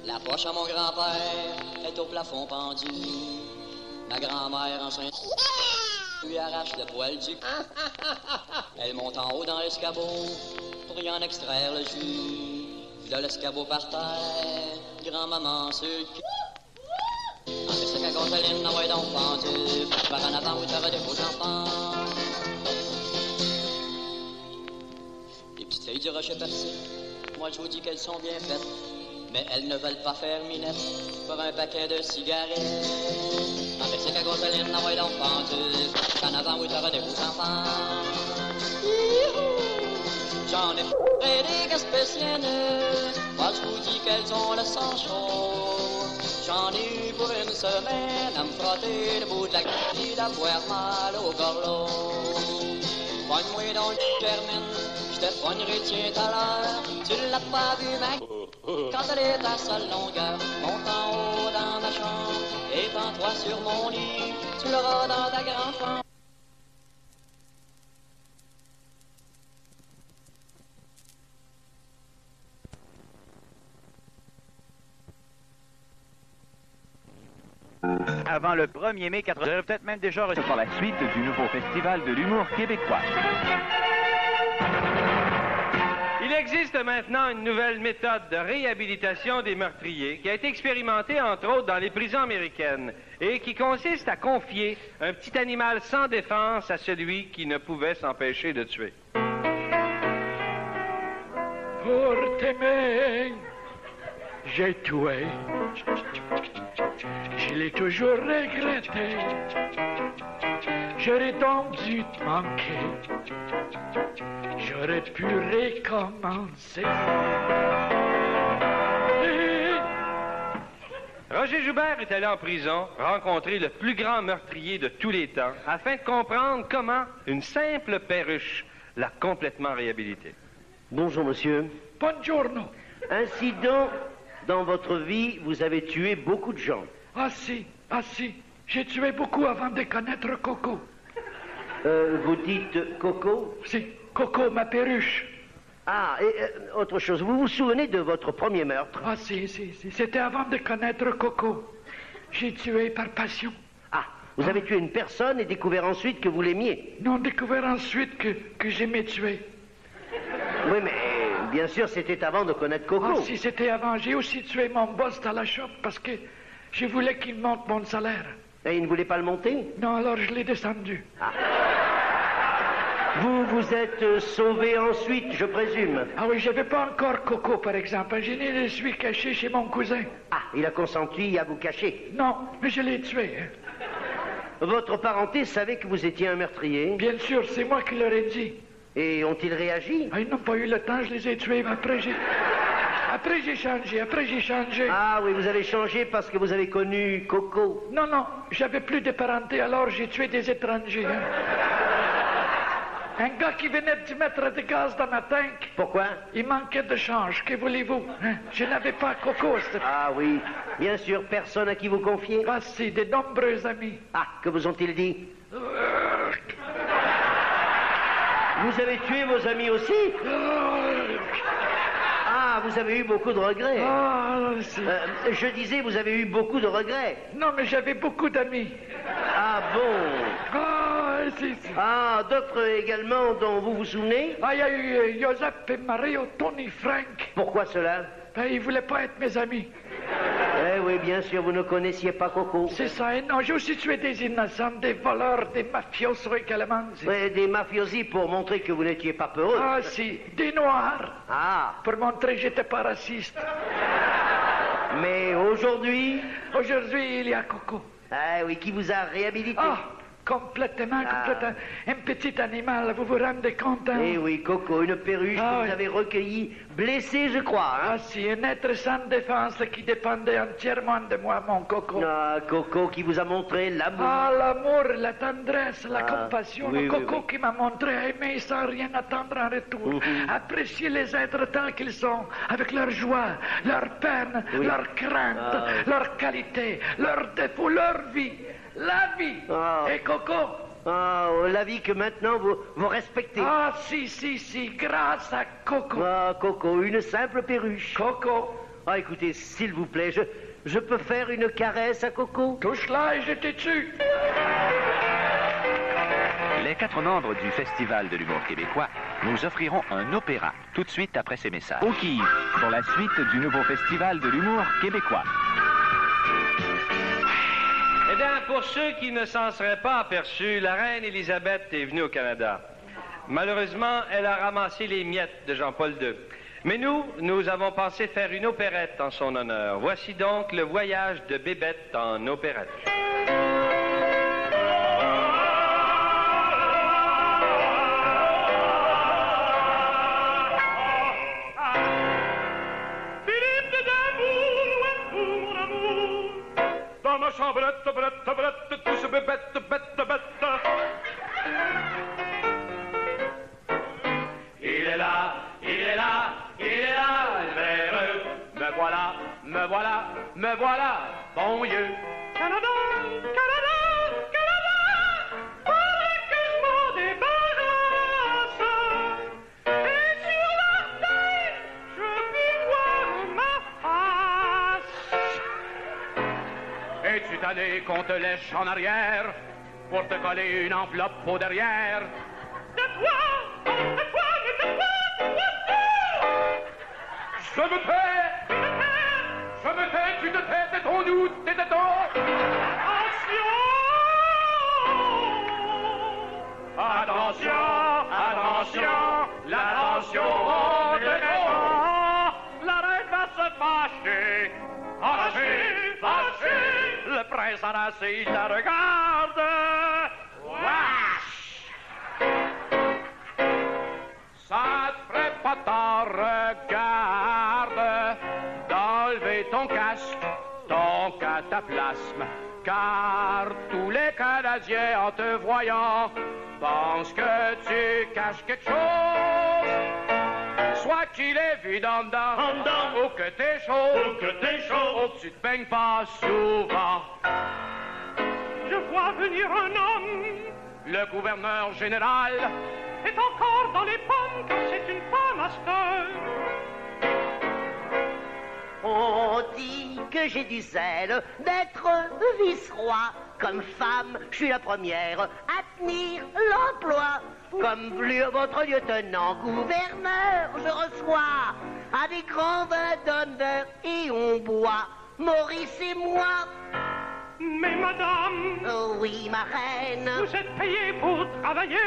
[SPEAKER 13] La poche à mon grand-père est au plafond pendue. Ma grand-mère enceinte lui arrache le poil du cul. Elle monte en haut dans l'escabeau pour y en extraire le jus. De l'escabeau par terre, grand-maman sur le cul. En fait, c'est qu'à Gonzaline, n'envoie donc pendu. Par en avant, où t'auras des beaux enfants. Les petites filles du rocher percé, moi je vous dis qu'elles sont bien faites. Mais elles ne veulent pas faire minette pour un paquet de cigarettes. En fait, c'est qu'à Gonzaline, n'envoie donc pendu. Par en avant, où t'auras des beaux enfants. Youhou! J'en ai et des Gaspésiennes, moi je vous dis qu'elles ont le sang chaud. J'en ai eu pour une semaine à me frotter le bout de la gueule, d'avoir mal au gorlot. Pogne-moi donc Germaine, je te pognerai tiens tout à l'heure. Tu l'as pas vu ma quand elle est à sa longueur. Monte en haut dans ma chambre, étends-toi sur mon lit, tu l'auras dans ta grande chambre.
[SPEAKER 2] Avant le 1er mai 80, j'aurais peut-être même déjà reçu pour la suite du nouveau festival de l'humour québécois.
[SPEAKER 4] Il existe maintenant une nouvelle méthode de réhabilitation des meurtriers qui a été expérimentée entre autres dans les prisons américaines et qui consiste à confier un petit animal sans défense à celui qui ne pouvait s'empêcher de tuer.
[SPEAKER 14] Pour t'aimer, j'ai tué. Je l'ai toujours regretté. J'aurais donc dû te manquer. J'aurais pu recommencer.
[SPEAKER 4] Roger Joubert est allé en prison rencontrer le plus grand meurtrier de tous les temps afin de comprendre comment une simple perruche l'a complètement réhabilité.
[SPEAKER 7] Bonjour, monsieur.
[SPEAKER 14] Buongiorno.
[SPEAKER 7] Ainsi donc, dans votre vie, vous avez tué beaucoup de gens.
[SPEAKER 14] Ah si. J'ai tué beaucoup avant de connaître Coco.
[SPEAKER 7] Vous dites Coco?
[SPEAKER 14] Si, Coco, ma perruche.
[SPEAKER 7] Ah, et autre chose, vous vous souvenez de votre premier meurtre?
[SPEAKER 14] Ah si. C'était avant de connaître Coco. J'ai tué par passion.
[SPEAKER 7] Ah, vous avez tué une personne et découvert ensuite que vous l'aimiez?
[SPEAKER 14] Non, découvert ensuite que j'aimais tuer.
[SPEAKER 7] Oui, mais bien sûr, c'était avant de connaître Coco.
[SPEAKER 14] Ah si, c'était avant. J'ai aussi tué mon boss dans la shop parce que je voulais qu'il monte mon salaire.
[SPEAKER 7] Et il ne voulait pas le monter?
[SPEAKER 14] Non, alors je l'ai descendu.
[SPEAKER 7] Ah. Vous vous êtes sauvé ensuite, je présume?
[SPEAKER 14] Ah oui, j'avais pas encore Coco, par exemple. Je le suis caché chez mon cousin.
[SPEAKER 7] Ah, il a consenti à vous cacher?
[SPEAKER 14] Non, mais je l'ai tué.
[SPEAKER 7] Votre parenté savait que vous étiez un meurtrier?
[SPEAKER 14] Bien sûr, c'est moi qui leur ai dit.
[SPEAKER 7] Et ont-ils réagi?
[SPEAKER 14] Ah, ils n'ont pas eu le temps, je les ai tués, mais après j'ai changé.
[SPEAKER 7] Ah oui, vous avez changé parce que vous avez connu Coco?
[SPEAKER 14] Non, j'avais plus de parenté, alors j'ai tué des étrangers. Un gars qui venait de mettre de gaz dans ma tank.
[SPEAKER 7] Pourquoi?
[SPEAKER 14] Il manquait de change, que voulez-vous? Je n'avais pas Coco.
[SPEAKER 7] Ah oui, bien sûr, personne à qui vous confier?
[SPEAKER 14] Ah si, de nombreux amis.
[SPEAKER 7] Ah, que vous ont-ils dit? Vous avez tué vos amis aussi? Ah, vous avez eu beaucoup de regrets. Je disais, vous avez eu beaucoup de regrets.
[SPEAKER 14] Non, mais j'avais beaucoup d'amis.
[SPEAKER 7] Ah bon? Ah, d'autres également dont vous vous souvenez?
[SPEAKER 14] Ah, il y a eu Joseph et Mario, Tony, Frank.
[SPEAKER 7] Pourquoi cela?
[SPEAKER 14] Ben, ils voulaient pas être mes amis.
[SPEAKER 7] Eh oui, bien sûr, vous ne connaissiez pas Coco.
[SPEAKER 14] C'est ça, et non, j'ai aussi tué des innocents, des voleurs, des mafiosos également.
[SPEAKER 7] Oui, des mafiosi pour montrer que vous n'étiez pas peureux.
[SPEAKER 14] Ah si, des noirs.
[SPEAKER 7] Ah.
[SPEAKER 14] Pour montrer que j'étais pas raciste.
[SPEAKER 7] Mais aujourd'hui?
[SPEAKER 14] Aujourd'hui, il y a Coco.
[SPEAKER 7] Ah oui, qui vous a réhabilité?
[SPEAKER 14] Ah, complètement. Un petit animal, vous vous rendez compte? Hein?
[SPEAKER 7] Eh oui, Coco, une perruche que vous avez recueillie, blessée, je crois. Hein?
[SPEAKER 14] Ah si, un être sans défense qui dépendait entièrement de moi, mon Coco.
[SPEAKER 7] Ah, Coco qui vous a montré l'amour.
[SPEAKER 14] Ah, l'amour, la tendresse, la compassion.
[SPEAKER 7] Oui,
[SPEAKER 14] Coco qui m'a montré à aimer sans rien attendre en retour. Apprécier les êtres tels qu'ils sont, avec leur joie, leur peine, leur crainte, leur qualité, leurs défauts, leur vie. La vie. Et Coco?
[SPEAKER 7] Ah, la vie que maintenant vous respectez.
[SPEAKER 14] Ah, si, grâce à Coco.
[SPEAKER 7] Ah, Coco, une simple perruche.
[SPEAKER 14] Coco.
[SPEAKER 7] Ah, écoutez, s'il vous plaît, je peux faire une caresse à Coco?
[SPEAKER 14] Touche-la et je te tue.
[SPEAKER 2] Les 4 membres du Festival de l'humour québécois nous offriront un opéra tout de suite après ces messages. Au Kyiv, pour la suite du nouveau Festival de l'humour québécois.
[SPEAKER 4] Eh bien, pour ceux qui ne s'en seraient pas aperçus, la reine Élisabeth est venue au Canada. Malheureusement, elle a ramassé les miettes de Jean-Paul II. Mais nous avons pensé faire une opérette en son honneur. Voici donc le voyage de Bébête en opérette.
[SPEAKER 3] dans ma chambrette, brette, brette, tous bébête, bête, bête. Il est là, il est là, il est là, le véreux. Me voilà, me voilà, me voilà, bon Dieu. Canada, Canada, Canada, faudrait que je m'en débarrasse. Et sur l'orteil, je puis voir ma face. Es-tu tanné qu'on te lèche en arrière pour te coller une enveloppe au derrière? De toi, mais de toi, je me tais, je me tais, tu te tais, c'est ton nous, t'es de ton. Attention, attention, l'attention monte les vents. La reine va se fâcher, fâcher, fâcher. Le prince en a assez, il la regarde. Wesh! Ça te ferait pas t'en regarde d'enlever ton casque, ton cataplasme, car tous les Canadiens en te voyant pensent que tu caches quelque chose, soit qu'il est vide en dedans, ou que t'es chaud, ou que tu te baignes pas souvent. Je vois venir un homme, le gouverneur général est encore dans les pommes car c'est une femme à cette heure.
[SPEAKER 7] On dit que j'ai du zèle d'être vice-roi. Comme femme, je suis la première à tenir l'emploi. Comme votre lieutenant gouverneur, je reçois à des grands vins d'honneur et on boit, Maurice et moi.
[SPEAKER 3] Mais madame...
[SPEAKER 7] Oh oui, ma reine.
[SPEAKER 3] Vous êtes payée pour travailler.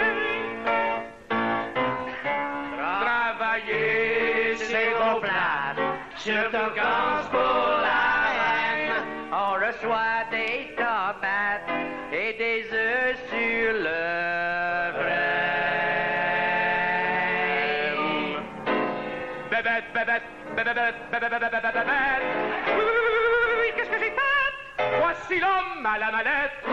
[SPEAKER 7] Travailler, c'est vos plats, surtout quand pour la reine.
[SPEAKER 8] On reçoit des tomates et des œufs sur le frame.
[SPEAKER 3] Bébête, bébête, bébête, bébête, bébête. Oui, qu'est-ce que j'ai fait? Voici l'homme à la mallette.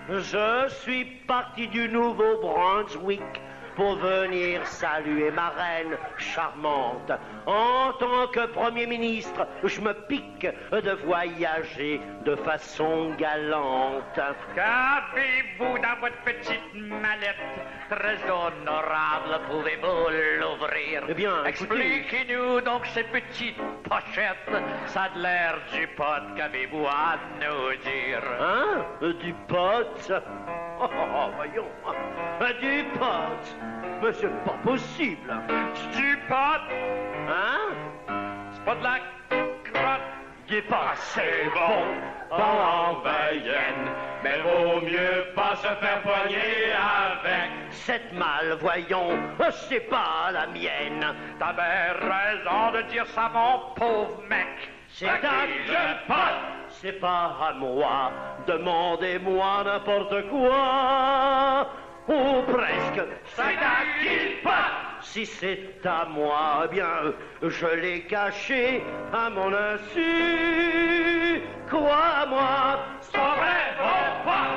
[SPEAKER 7] Je suis parti du Nouveau-Brunswick pour venir saluer ma reine charmante. En tant que Premier ministre, je me pique de voyager de façon galante.
[SPEAKER 8] Qu'avez-vous dans votre petite mallette? Très honorable, pouvez-vous l'ouvrir?
[SPEAKER 7] Eh bien,
[SPEAKER 8] expliquez-nous donc ces petites pochettes. Ça a l'air du pot, qu'avez-vous à nous dire?
[SPEAKER 7] Hein? Du pot? Oh, voyons. Du pot? Mais c'est pas possible.
[SPEAKER 3] Du pot?
[SPEAKER 7] Hein?
[SPEAKER 3] C'est pas de la crotte.
[SPEAKER 7] Du pot,
[SPEAKER 3] c'est bon en veillenne, mais vaut mieux pas se faire poigner avec.
[SPEAKER 7] Cette malle, voyons, c'est pas la mienne.
[SPEAKER 8] T'as bien raison de dire ça, mon pauvre mec.
[SPEAKER 7] C'est à qui le pot? C'est pas à moi. Demandez-moi n'importe quoi. Ou presque.
[SPEAKER 3] C'est à qui le pot?
[SPEAKER 7] Si c'est à moi, eh bien, je l'ai caché à mon insu. Crois-moi,
[SPEAKER 3] c'est vrai, bon pas.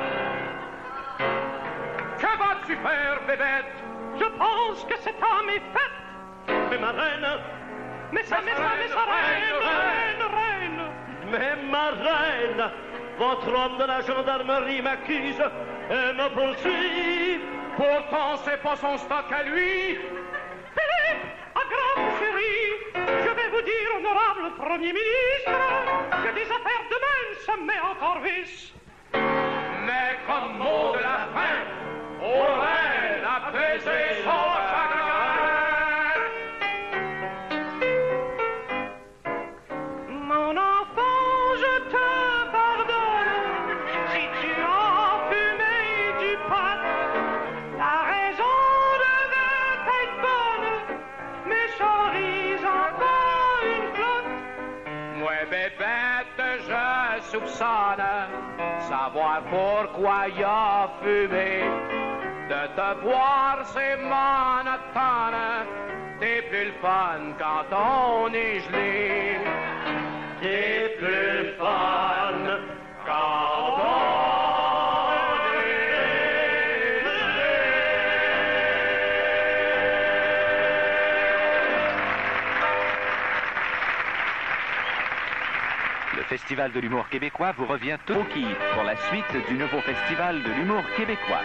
[SPEAKER 3] Que vas-tu faire, bébête? Je pense que cet homme est fait.
[SPEAKER 7] Mais ma reine,
[SPEAKER 3] mais sa reine.
[SPEAKER 7] Mais ma reine, votre homme de la gendarmerie m'accuse et me poursuit.
[SPEAKER 3] Pourtant, c'est pas son stock à lui. Philippe, à grande chérie, je vais vous dire, honorable Premier ministre, que des affaires de même se met encore vice. Mais comme mot de la fin, aux reines apaiser son chagrin. Mon enfant, je te pardonne si tu as fumé du pot. La raison devait être bonne, mais choisis encore une flotte. Moi, bébête, je soupçonne savoir pourquoi il a fumé. De te voir, c'est monotone. T'es plus le fun quand on est gelé. c'est plus fun quand on
[SPEAKER 2] Le Festival de l'humour québécois vous revient tout au qui pour la suite du nouveau Festival de l'humour québécois.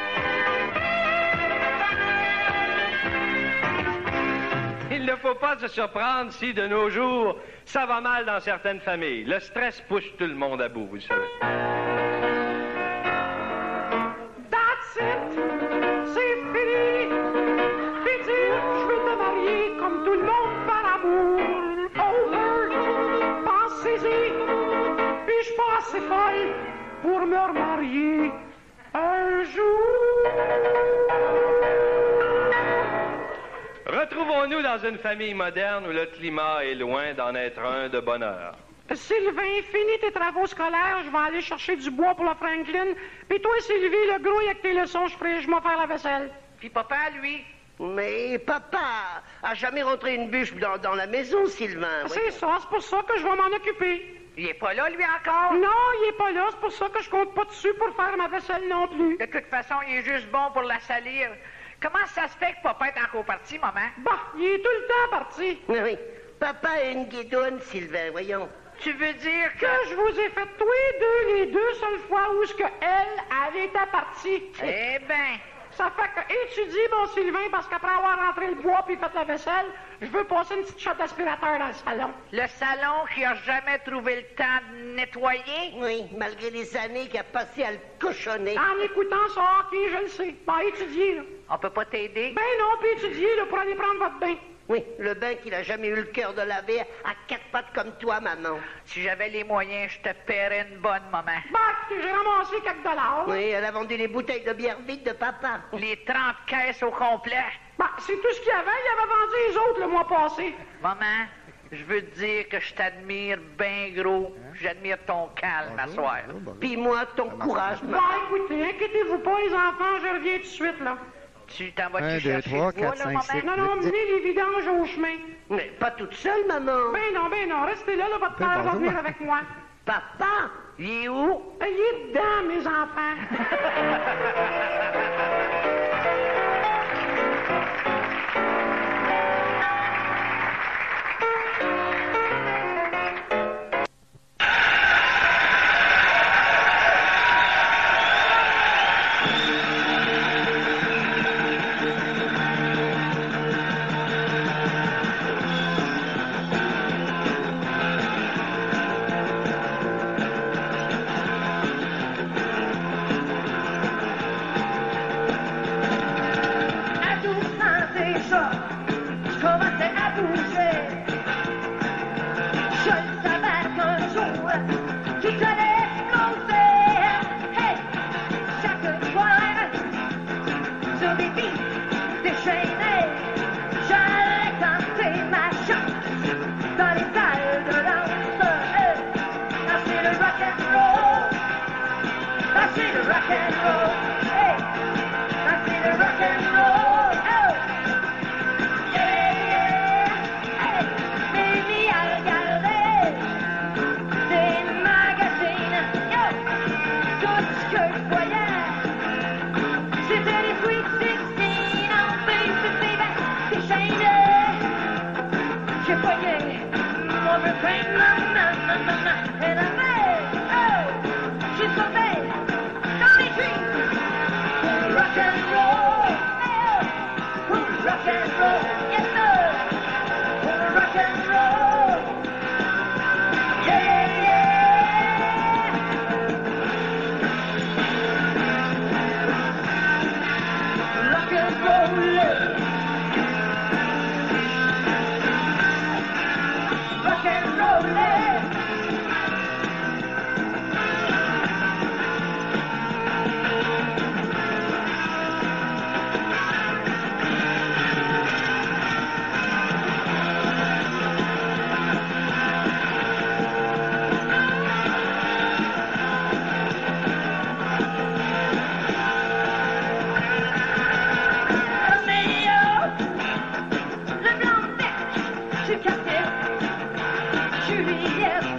[SPEAKER 4] Il ne faut pas se surprendre si, de nos jours, ça va mal dans certaines familles. Le stress pousse tout le monde à bout, vous le savez.
[SPEAKER 15] That's it! C'est fini! Puis dire, je veux te marier comme tout le monde par amour. Over! Pensez-y! Puis je suis pas assez folle pour me remarier un jour.
[SPEAKER 4] Retrouvons-nous dans une famille moderne où le climat est loin d'en être un de bonheur.
[SPEAKER 15] Sylvain, finis tes travaux scolaires, je vais aller chercher du bois pour la Franklin. Puis toi, Sylvie, le grouille avec tes leçons, je vais faire la vaisselle.
[SPEAKER 9] Puis papa, lui?
[SPEAKER 7] Mais papa a jamais rentré une bûche dans la maison, Sylvain.
[SPEAKER 15] C'est ça, c'est pour ça que je vais m'en occuper.
[SPEAKER 9] Il est pas là, lui, encore?
[SPEAKER 15] Non, il est pas là, c'est pour ça que je compte pas dessus pour faire ma vaisselle non plus.
[SPEAKER 9] De toute façon, il est juste bon pour la salir. Comment ça se fait que papa est encore parti, maman?
[SPEAKER 15] Bah, il est tout le temps parti.
[SPEAKER 7] Oui, papa a une guidoune, Sylvain, voyons.
[SPEAKER 9] Tu veux dire
[SPEAKER 15] que je vous ai fait tous les deux seules fois où ce que elle était partie.
[SPEAKER 9] Eh ben...
[SPEAKER 15] Ça fait que étudie, mon Sylvain, parce qu'après avoir rentré le bois puis fait la vaisselle, je veux passer une petite shot d'aspirateur dans le salon.
[SPEAKER 9] Le salon qui a jamais trouvé le temps de nettoyer?
[SPEAKER 7] Oui, malgré les années qu'il a passé à le cochonner.
[SPEAKER 15] En écoutant ça, ok, je le sais. Bah, étudier, là.
[SPEAKER 9] On peut pas t'aider?
[SPEAKER 15] Ben non, puis étudier, là, pour aller prendre votre bain.
[SPEAKER 7] Oui, le bain qu'il a jamais eu le cœur de laver à quatre pattes comme toi, maman.
[SPEAKER 9] Si j'avais les moyens, je te paierais une bonne, maman.
[SPEAKER 15] Bah, j'ai ramassé quelques dollars.
[SPEAKER 7] Oui, elle a vendu les bouteilles de bière vides de papa.
[SPEAKER 9] Les 30 caisses au complet.
[SPEAKER 15] Bah, c'est tout ce qu'il y avait. Il avait vendu les autres le mois passé.
[SPEAKER 9] Maman, je veux te dire que je t'admire bien gros. J'admire ton calme à soir.
[SPEAKER 7] Puis moi, ton courage, maman.
[SPEAKER 15] Bah, écoutez, inquiétez-vous pas, les enfants, je reviens tout de suite, là.
[SPEAKER 9] Tu t'en vas
[SPEAKER 16] 1, 2, 3, 4, 5, 6.
[SPEAKER 15] Non, menez les vidanges au chemin.
[SPEAKER 7] Mais pas toute seule, maman.
[SPEAKER 15] Ben non, restez là, votre père va venir avec moi.
[SPEAKER 7] Papa,
[SPEAKER 9] il est où?
[SPEAKER 15] Il est dedans, mes enfants.
[SPEAKER 17] Juliette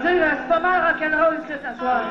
[SPEAKER 16] tu sais, c'est pas mal rock'n'roll, ça, ce soir.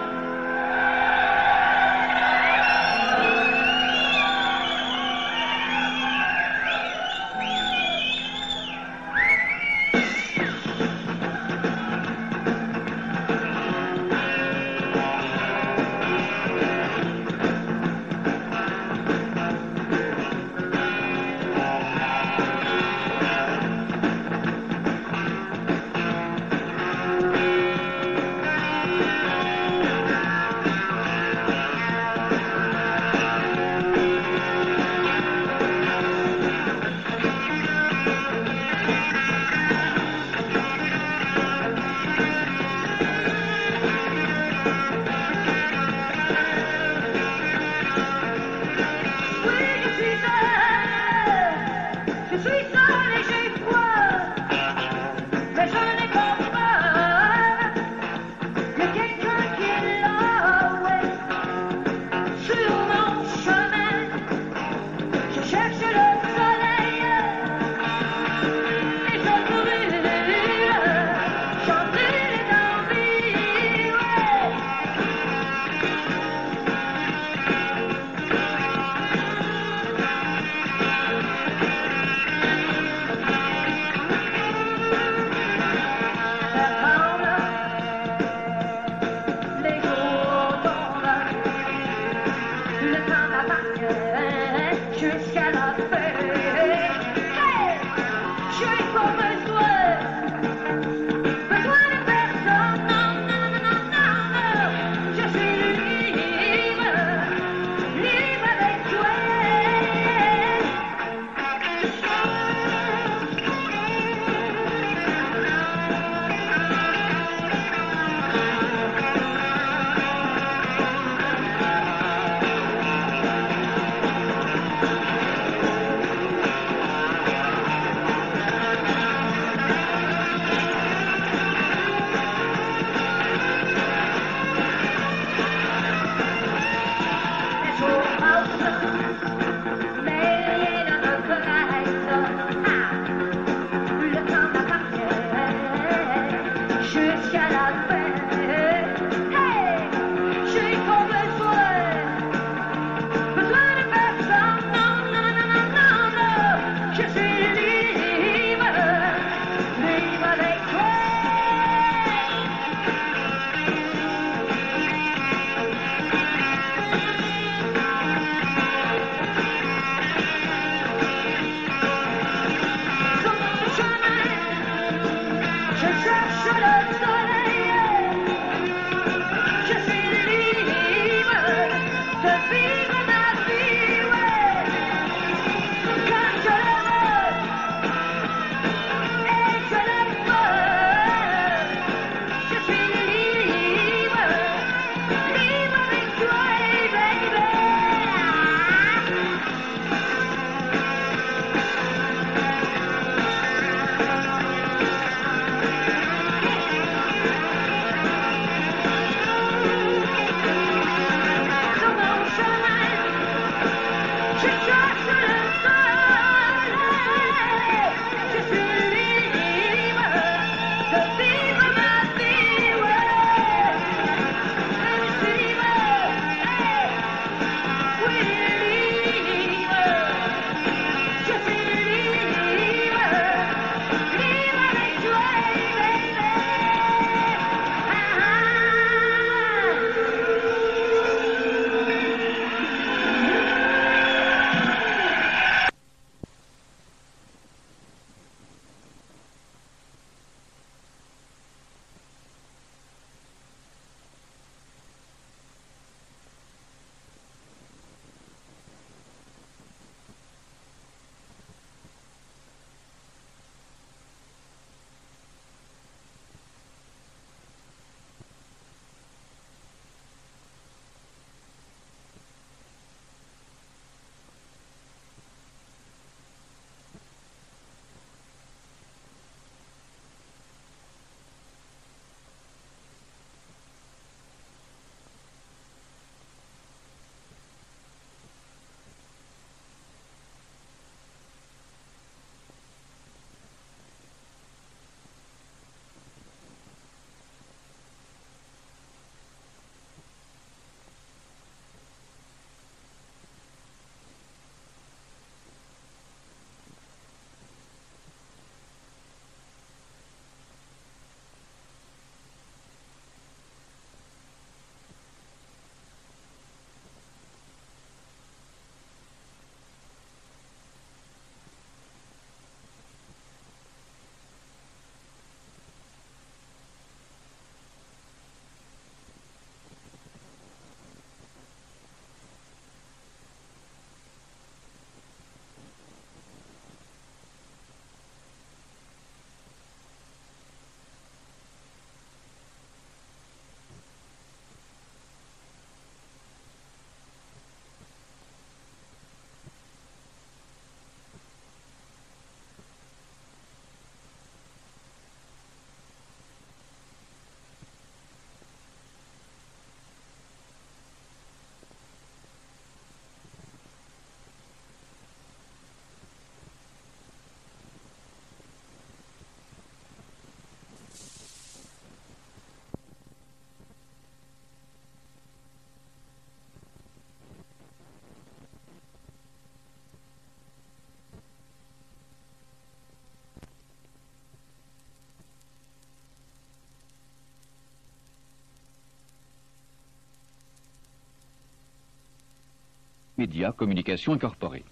[SPEAKER 1] Télémédia Communication Incorporée.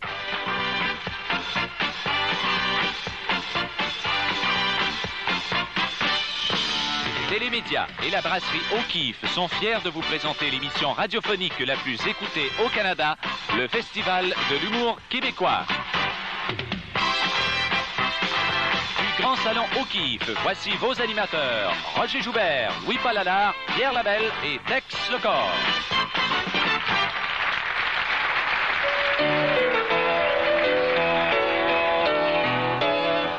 [SPEAKER 2] Télémédia et la brasserie O'Keeffe sont fiers de vous présenter l'émission radiophonique la plus écoutée au Canada, le Festival de l'humour québécois. Du Grand Salon O'Keeffe, voici vos animateurs, Roger Joubert, Louis Palalard, Pierre Labelle et Tex Lecor.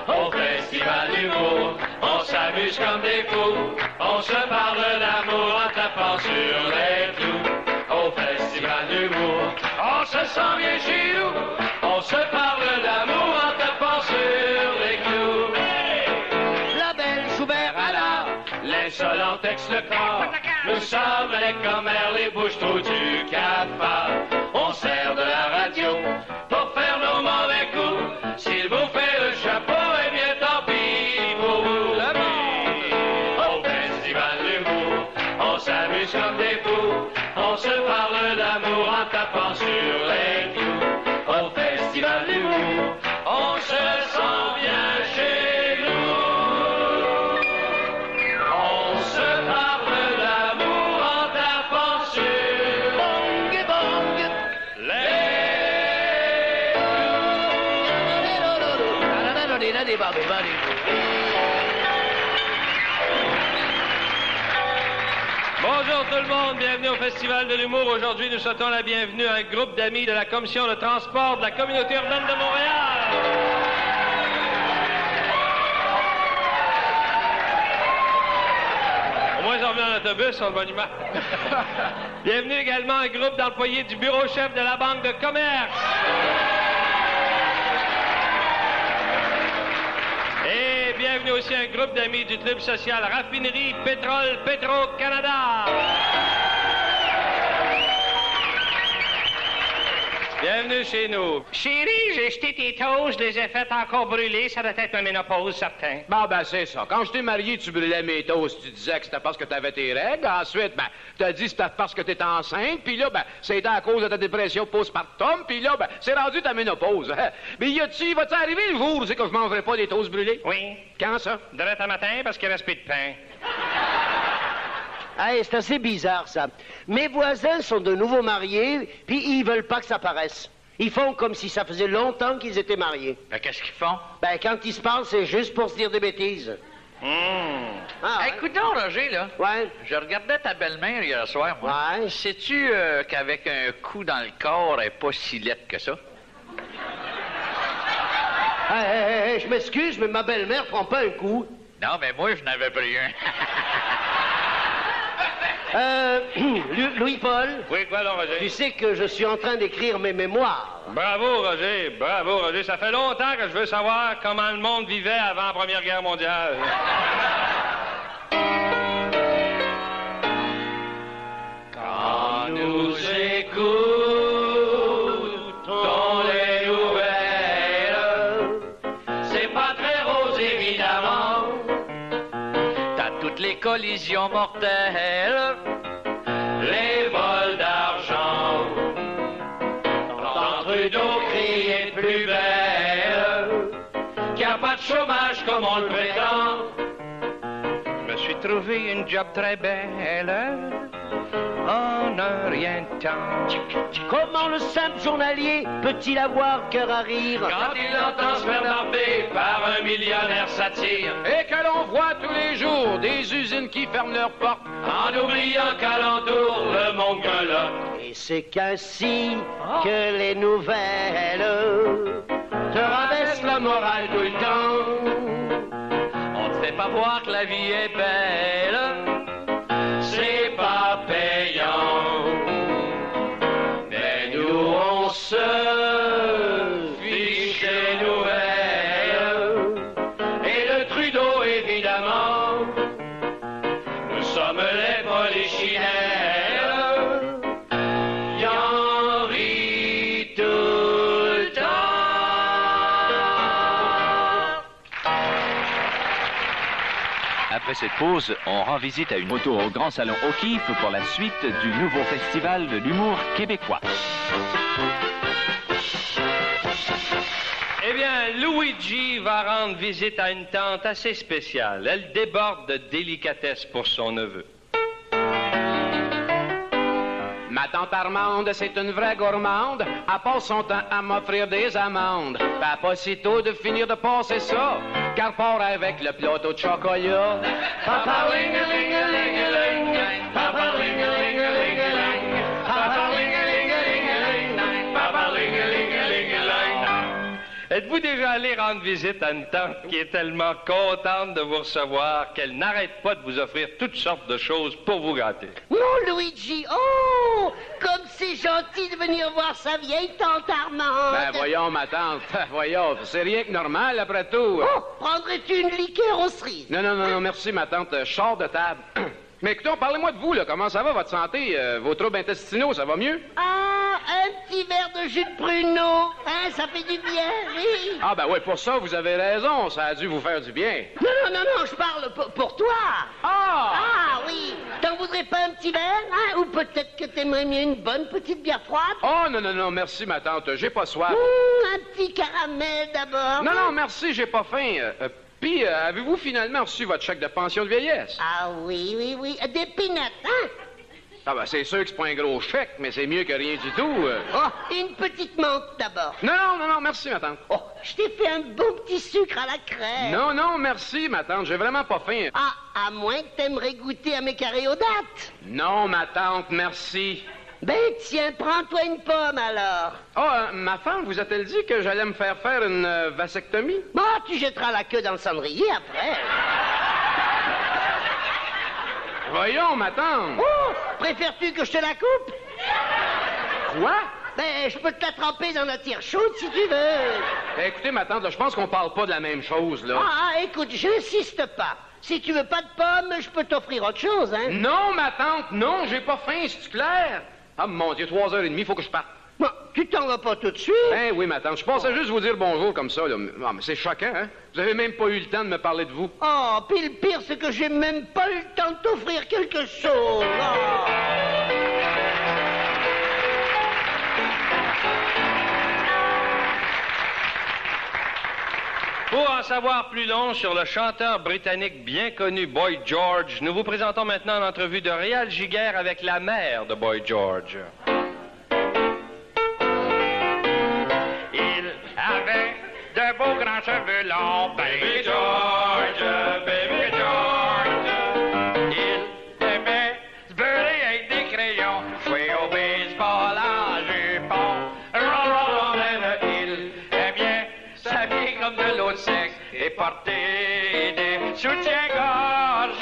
[SPEAKER 3] Au Festival d'humour, on s'amuse comme des fous. On se parle d'amour en tapant sur les clous. Au Festival d'humour, on se sent bien chez nous. On se parle d'amour en tapant sur les clous.
[SPEAKER 7] Labelle, Joubert, alors,
[SPEAKER 3] l'insolent Tex Lecor. Nous sommes les commères, les bouches trous du cafard. On sert de la radio pour faire nos mauvais coups. S'il vous fait le chapeau, eh bien tant pis pour vous. Au Festival d'humour, on s'amuse comme des fous. On se parle d'amour en tapant sur les clous. Au Festival d'humour, on se sent bien chez nous. On se parle d'amour en tapant sur les
[SPEAKER 4] Bonjour tout le monde, bienvenue au Festival de l'humour. Aujourd'hui, nous souhaitons la bienvenue à un groupe d'amis de la Commission de transport de la Communauté urbaine de Montréal. Au moins, ils ont remis en autobus, on de bonne humeur. Bienvenue également à un groupe d'employés du bureau-chef de la Banque de commerce. Et bienvenue aussi à un groupe d'amis du Club social Raffinerie Pétrole Petro-Canada. Bienvenue chez nous.
[SPEAKER 5] Chérie, j'ai jeté tes toasts, je les ai faites encore brûler. Ça doit être ma ménopause, certain.
[SPEAKER 6] Bon, ben, c'est ça. Quand je t'ai marié, tu brûlais mes toasts. Tu disais que c'était parce que t'avais tes règles. Ensuite, ben, t'as dit que c'était parce que t'étais enceinte. Puis là, ben, c'était à cause de ta dépression postpartum. Puis là, ben, c'est rendu ta ménopause. Mais va-tu arriver le jour où c'est que je mangerai pas des toasts brûlés?
[SPEAKER 5] Oui.
[SPEAKER 6] Quand ça?
[SPEAKER 5] Demain matin, parce qu'il reste plus de pain.
[SPEAKER 7] Hey, c'est assez bizarre, ça. Mes voisins sont de nouveaux mariés, puis ils veulent pas que ça paraisse. Ils font comme si ça faisait longtemps qu'ils étaient mariés.
[SPEAKER 8] Ben, qu'est-ce qu'ils font?
[SPEAKER 7] Ben, quand ils se parlent, c'est juste pour se dire des bêtises.
[SPEAKER 8] Ah, écoute donc, Roger, là.
[SPEAKER 7] Ouais.
[SPEAKER 8] Je regardais ta belle-mère hier soir, moi.
[SPEAKER 7] Ouais.
[SPEAKER 8] Sais-tu qu'avec un coup dans le corps, elle est pas si laide que ça?
[SPEAKER 7] Hey, je m'excuse, mais ma belle-mère prend pas un coup.
[SPEAKER 8] Non, mais moi, je n'avais pris un.
[SPEAKER 7] Louis-Paul?
[SPEAKER 4] Oui, quoi donc, Roger?
[SPEAKER 7] Tu sais que je suis en train d'écrire mes mémoires.
[SPEAKER 4] Bravo, Roger. Bravo, Roger. Ça fait longtemps que je veux savoir comment le monde vivait avant la Première Guerre mondiale.
[SPEAKER 3] Quand nous écoutons les nouvelles, c'est pas très rose, évidemment.
[SPEAKER 8] T'as toutes les collisions mortelles,
[SPEAKER 3] les vols d'argent. T'entends Trudeau crier de plus belle qu'il n'y a pas de chômage comme on le prétend.
[SPEAKER 5] Je me suis trouvé une job très belle en un rien de temps.
[SPEAKER 7] Comment le simple journalier peut-il avoir cœur à rire?
[SPEAKER 3] Quand il entend se faire damper par un millionnaire satire,
[SPEAKER 6] Et que l'on voit tous les jours des usines qui ferment leurs portes,
[SPEAKER 3] en oubliant qu'alentour le monde gueule.
[SPEAKER 7] Et c'est qu'ainsi que les nouvelles
[SPEAKER 3] Te rabaisse la morale tout le temps.
[SPEAKER 8] on te fait pas voir que la vie est belle.
[SPEAKER 3] C'est pas payant. Mais nous on se fiche des nouvelles. Et de Trudeau évidemment. Nous sommes les polichinelles. Y'en rit tout le temps.
[SPEAKER 2] Après cette pause, on rend visite à une retour au Grand Salon O'Keeffe pour la suite du nouveau festival de l'humour québécois.
[SPEAKER 4] Eh bien, Luigi va rendre visite à une tante assez spéciale. Elle déborde de délicatesse pour son neveu.
[SPEAKER 6] Ma tante Armande, c'est une vraie gourmande. Elle passe son temps à m'offrir des amandes. Pas pas si tôt de finir de passer ça, car part avec le plateau de chocolat. Papa ling-a-ling-a-ling-a-ling, papa ling-a-ling-a-ling-a-ling, papa ling-a-ling-a-ling-a-ling, papa ling-a-ling-a-ling-a-ling.
[SPEAKER 4] Êtes-vous déjà allé rendre visite à une tante qui est tellement contente de vous recevoir qu'elle n'arrête pas de vous offrir toutes sortes de choses pour vous gâter?
[SPEAKER 7] Mon Luigi, oh! Comme c'est gentil de venir voir sa vieille tante Armande.
[SPEAKER 6] Ben voyons, ma tante, voyons, c'est rien que normal après tout.
[SPEAKER 7] Oh, prendrais-tu une liqueur aux cerises?
[SPEAKER 6] Non, merci, ma tante, je sors de table. Mais écoutons, parlez-moi de vous, là. Comment ça va, votre santé? Vos troubles intestinaux, ça va mieux?
[SPEAKER 7] Ah, un petit verre de jus de pruneau, hein, ça fait du bien, oui.
[SPEAKER 6] Ah, ben oui, pour ça, vous avez raison, ça a dû vous faire du bien.
[SPEAKER 7] Non, je parle pour toi. Ah, oui. T'en voudrais pas un petit verre, hein? Ou peut-être que t'aimerais mieux une bonne petite bière froide?
[SPEAKER 6] Oh, non, merci, ma tante, j'ai pas soif.
[SPEAKER 7] Un petit caramel d'abord.
[SPEAKER 6] Non, merci, j'ai pas faim. Puis, avez-vous finalement reçu votre chèque de pension de vieillesse?
[SPEAKER 7] Ah oui. Des peanuts, hein?
[SPEAKER 6] Ah ben, c'est sûr que c'est pas un gros chèque, mais c'est mieux que rien du tout.
[SPEAKER 7] Oh, une petite menthe d'abord.
[SPEAKER 6] Non, merci, ma tante.
[SPEAKER 7] Oh, je t'ai fait un bon petit sucre à la crème.
[SPEAKER 6] Non, merci, ma tante, j'ai vraiment pas faim.
[SPEAKER 7] Ah, à moins que t'aimerais goûter à mes caréodates.
[SPEAKER 6] Non, ma tante, merci.
[SPEAKER 7] Ben tiens, prends-toi une pomme alors.
[SPEAKER 6] Ma femme vous a-t-elle dit que j'allais me faire une vasectomie?
[SPEAKER 7] Bon, tu jetteras la queue dans le cendrier après.
[SPEAKER 6] Voyons, ma tante.
[SPEAKER 7] Oh, préfères-tu que je te la coupe?
[SPEAKER 6] Quoi?
[SPEAKER 7] Ben, je peux te la tremper dans la tire chaude si tu veux.
[SPEAKER 6] Écoutez, ma tante, là, je pense qu'on parle pas de la même chose, là.
[SPEAKER 7] Écoute, j'insiste pas. Si tu veux pas de pommes, je peux t'offrir autre chose, hein?
[SPEAKER 6] Non, ma tante, non, j'ai pas faim, c'est clair? Ah, mon Dieu, 3h30, faut que je parte.
[SPEAKER 7] Bon, tu t'en vas pas tout de suite?
[SPEAKER 6] Ben oui, ma tante, je pensais juste vous dire bonjour comme ça, là. Ah, mais c'est choquant, hein? Vous avez même pas eu le temps de me parler de vous.
[SPEAKER 7] Oh, puis le pire, c'est que j'ai même pas eu le temps de t'offrir quelque chose. Oh.
[SPEAKER 4] Pour en savoir plus long sur le chanteur britannique bien connu Boy George, nous vous présentons maintenant l'entrevue de Réal Giguère avec la mère de Boy George.
[SPEAKER 8] Il avait de beaux grands cheveux longs, Baby George, Baby George. Il aimait se beurrer avec des crayons, jouer au baseball en jupon. Il aimait s'habiller comme de l'autre sexe et porter des soutiens-gorge,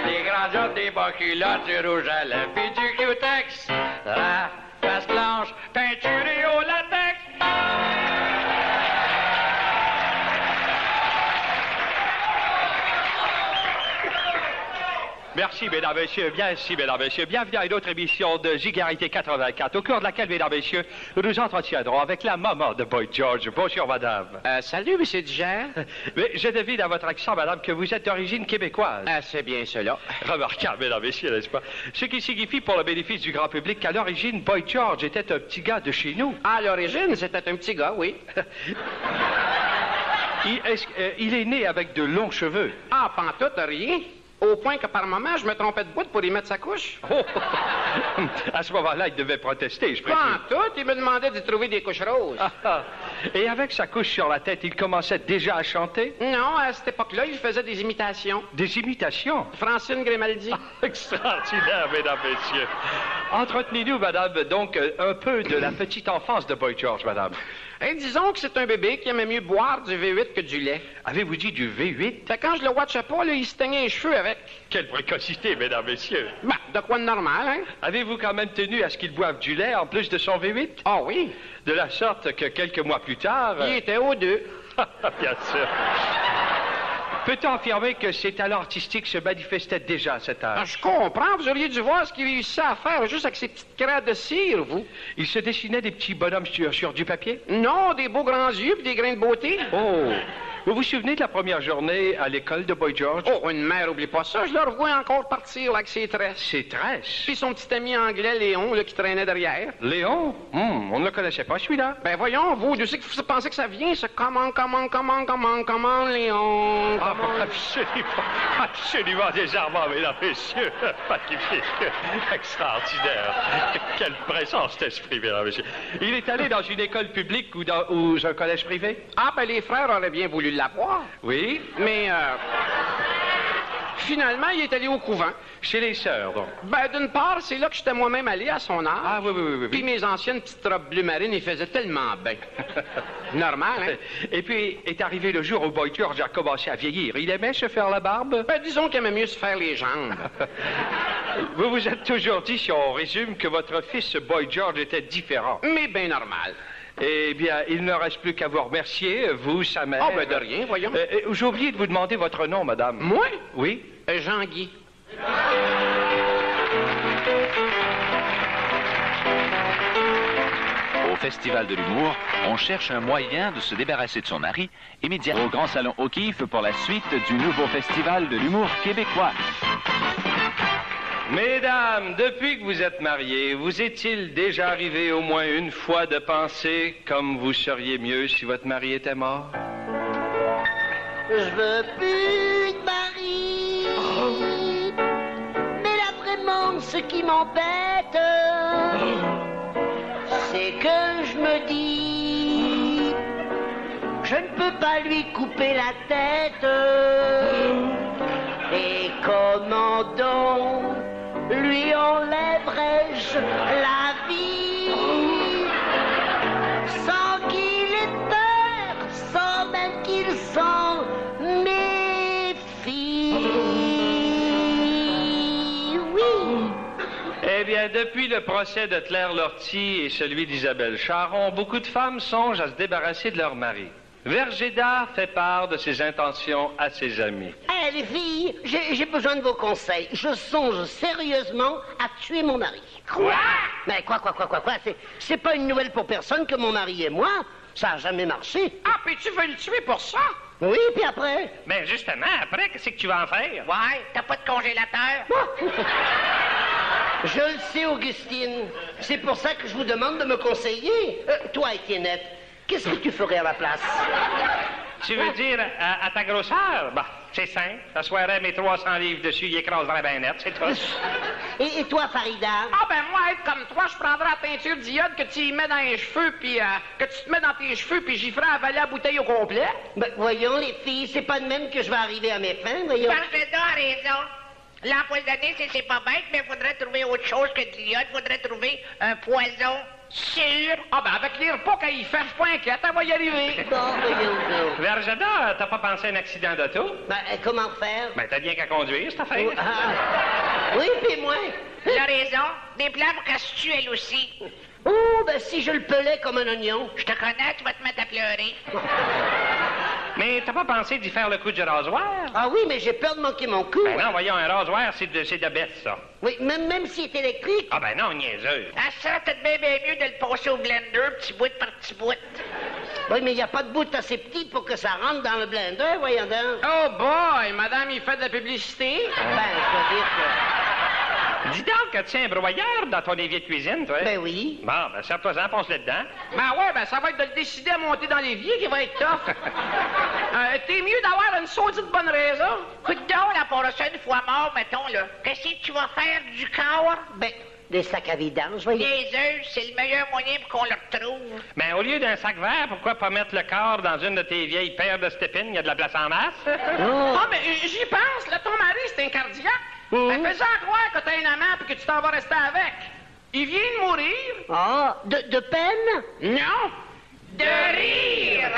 [SPEAKER 8] des grands jambes, des bas culottes, du rouge à lèvres puis du Q-Tex. La face blanche, peinturée au latex.
[SPEAKER 4] Merci, mesdames, messieurs. Merci, mesdames, messieurs. Bienvenue à une autre émission de Gigarité 84, au cours de laquelle, mesdames, messieurs, nous nous entretiendrons avec la maman de Boy George. Bonjour, madame.
[SPEAKER 6] Salut, monsieur Digère.
[SPEAKER 4] Mais je devine à votre accent, madame, que vous êtes d'origine québécoise.
[SPEAKER 6] C'est bien cela.
[SPEAKER 4] Remarquable, mesdames, messieurs, n'est-ce pas? Ce qui signifie, pour le bénéfice du grand public, qu'à l'origine, Boy George était un petit gars de chez nous.
[SPEAKER 6] À l'origine, c'était un petit gars, oui.
[SPEAKER 4] Il est né avec de longs cheveux.
[SPEAKER 6] Ah, pantoute, rien. Au point que par moment, je me trompais de bout pour y mettre sa couche.
[SPEAKER 4] Oh. À ce moment-là, il devait protester, je présume.
[SPEAKER 6] Pantoute, il me demandait d'y trouver des couches roses.
[SPEAKER 4] Et avec sa couche sur la tête, il commençait déjà à chanter?
[SPEAKER 6] Non, à cette époque-là, il faisait des imitations.
[SPEAKER 4] Des imitations?
[SPEAKER 6] Francine Grimaldi.
[SPEAKER 4] Extraordinaire, mesdames, messieurs. Entretenez-nous, madame, donc, un peu de la petite enfance de Boy George, madame.
[SPEAKER 6] Et disons que c'est un bébé qui aimait mieux boire du V8 que du lait.
[SPEAKER 4] Avez-vous dit du V8?
[SPEAKER 6] Fait quand je le watchais pas, là, il se teignait les cheveux avec.
[SPEAKER 4] Quelle précocité, mesdames, messieurs.
[SPEAKER 6] Ben, de quoi de normal, hein?
[SPEAKER 4] Avez-vous quand même tenu à ce qu'il boive du lait en plus de son V8?
[SPEAKER 6] Ah oui.
[SPEAKER 4] De la sorte que quelques mois plus tard...
[SPEAKER 6] Il était aux deux.
[SPEAKER 4] Bien sûr. Peut-on affirmer que ses talents artistiques se manifestaient déjà à cet âge?
[SPEAKER 6] Ah, je comprends. Vous auriez dû voir ce qu'il réussissait à faire juste avec ses petites crêtes de cire, vous.
[SPEAKER 4] Il se dessinait des petits bonhommes sur du papier?
[SPEAKER 6] Non, des beaux grands yeux et des grains de beauté.
[SPEAKER 4] Oh! Vous vous souvenez de la première journée à l'école de Boy George?
[SPEAKER 6] Oh, une mère, oublie pas ça. Je le revois encore partir là, avec ses tresses.
[SPEAKER 4] Ses tresses?
[SPEAKER 6] Puis son petit ami anglais, Léon, là, qui traînait derrière.
[SPEAKER 4] Léon? On ne le connaissait pas, celui-là.
[SPEAKER 6] Ben voyons, vous, d'où c'est que vous pensez que ça vient, ce comment, Léon?
[SPEAKER 4] Ah, absolument désarmant, mesdames, messieurs. Magnifique. Extraordinaire. Quelle présence d'esprit, mesdames, messieurs. Il est allé dans une école publique ou dans un collège privé?
[SPEAKER 6] Ah, ben les frères auraient bien voulu l'avoir.
[SPEAKER 4] Oui?
[SPEAKER 6] Mais, finalement, il est allé au couvent.
[SPEAKER 4] Chez les sœurs, donc?
[SPEAKER 6] Ben, d'une part, c'est là que j'étais moi-même allé à son âge.
[SPEAKER 4] Ah, oui.
[SPEAKER 6] Puis mes anciennes petites robes bleu marine, ils faisaient tellement bien. Normal, hein?
[SPEAKER 4] Et puis, est arrivé le jour où Boy George a commencé à vieillir. Il aimait se faire la barbe?
[SPEAKER 6] Ben, disons qu'il aimait mieux se faire les jambes.
[SPEAKER 4] Vous vous êtes toujours dit, si on résume, que votre fils Boy George était différent.
[SPEAKER 6] Mais bien normal.
[SPEAKER 4] Eh bien, il ne reste plus qu'à vous remercier, vous, sa mère.
[SPEAKER 6] Oh, ben de rien, voyons.
[SPEAKER 4] J'ai oublié de vous demander votre nom, madame.
[SPEAKER 6] Moi?
[SPEAKER 4] Oui?
[SPEAKER 6] Jean-Guy.
[SPEAKER 2] Au Festival de l'humour, on cherche un moyen de se débarrasser de son mari immédiatement. Au Grand Salon O'Keeffe pour la suite du nouveau Festival de l'humour québécois.
[SPEAKER 4] Mesdames, depuis que vous êtes mariées, vous est-il déjà arrivé au moins une fois de penser comme vous seriez mieux si votre mari était mort?
[SPEAKER 7] Je veux plus de mari. Mais là vraiment, ce qui m'embête, c'est que je me dis, je ne peux pas lui couper la tête. Et comment donc lui enlèverais-je la vie sans qu'il ait peur, sans même qu'il s'en méfie? Oui.
[SPEAKER 4] Eh bien, depuis le procès de Claire Lortie et celui d'Isabelle Charron, beaucoup de femmes songent à se débarrasser de leur mari. Vergéda fait part de ses intentions à ses amis.
[SPEAKER 7] Eh, les filles, j'ai besoin de vos conseils. Je songe sérieusement à tuer mon mari.
[SPEAKER 9] Quoi?
[SPEAKER 7] Mais quoi? C'est pas une nouvelle pour personne que mon mari et moi. Ça a jamais marché.
[SPEAKER 9] Ah, puis tu veux le tuer pour ça?
[SPEAKER 7] Oui, puis après?
[SPEAKER 9] Ben justement, après, qu'est-ce que tu vas en faire? Ouais, t'as pas de congélateur?
[SPEAKER 7] Je le sais, Augustine. C'est pour ça que je vous demande de me conseiller. Toi, Étiennette, qu'est-ce que tu ferais à ma place?
[SPEAKER 9] Tu veux dire à ta grosseur? Bah, c'est simple. J'assoirais mes 300 livres dessus, il écraserait bien net, c'est tout.
[SPEAKER 7] Et toi, Farida?
[SPEAKER 8] Ah, ben moi, être comme toi, je prendrais la peinture d'iode que tu y mets dans les cheveux, puis que tu te mets dans tes cheveux, puis j'y ferais avaler la bouteille au complet.
[SPEAKER 7] Ben, voyons, les filles, c'est pas de même que je vais arriver à mes fins, voyons.
[SPEAKER 9] Farida a raison. L'ampoule d'année, c'est pas bête, mais il faudrait trouver autre chose que de l'iode. Il faudrait trouver un poison sûr.
[SPEAKER 8] Ah, ben avec les repas qu'il fait, je suis pas inquiète, elle va y arriver.
[SPEAKER 4] Vergéda, t'as pas pensé à un accident d'auto?
[SPEAKER 7] Ben, comment faire?
[SPEAKER 4] Ben, t'as bien qu'à conduire, cette affaire.
[SPEAKER 7] Oui, puis moi?
[SPEAKER 9] Elle a raison. Des plans pour qu'elle se tue, elle aussi.
[SPEAKER 7] Oh, ben si je le pelais comme un oignon.
[SPEAKER 9] Je te connais, tu vas te mettre à pleurer.
[SPEAKER 4] Mais t'as pas pensé d'y faire le coup du rasoir?
[SPEAKER 7] Ah oui, mais j'ai peur de manquer mon coup.
[SPEAKER 4] Ben non, voyons, un rasoir, c'est de bête, ça.
[SPEAKER 7] Oui, même s'il est électrique.
[SPEAKER 4] Ah ben non, niaiseux.
[SPEAKER 9] Ah, ça, peut-être bien mieux de le passer au blender, petit bout par petit bout.
[SPEAKER 7] Oui, mais il n'y a pas de bout assez petit pour que ça rentre dans le blender, voyons donc.
[SPEAKER 8] Oh boy, madame, il fait de la publicité?
[SPEAKER 7] Ben, je veux dire que...
[SPEAKER 4] Dis donc que tu as un broyeur dans ton évier de cuisine, toi.
[SPEAKER 7] Ben oui.
[SPEAKER 4] Bon, ben serre-toi-en, ponce-le dedans.
[SPEAKER 8] Ben ouais, ben ça va être de le décider à monter dans l'évier qui va être tough. T'es mieux d'avoir une sautée de bonne raison.
[SPEAKER 9] Écoute donc, la prochaine une fois mort, mettons, là, qu'est-ce que tu vas faire du corps?
[SPEAKER 7] Ben, des sacs à vidange, voyons.
[SPEAKER 9] Les œufs, c'est le meilleur moyen pour qu'on le retrouve.
[SPEAKER 4] Ben, au lieu d'un sac vert, pourquoi pas mettre le corps dans une de tes vieilles paires de stépines? Il y a de la place en masse.
[SPEAKER 8] Ah, mais j'y pense, là, ton mari, c'est un cardiaque. Ben, fais-en croire que t'as un amant et que tu t'en vas rester avec. Il vient de mourir.
[SPEAKER 7] Ah, de peine?
[SPEAKER 8] Non, de rire.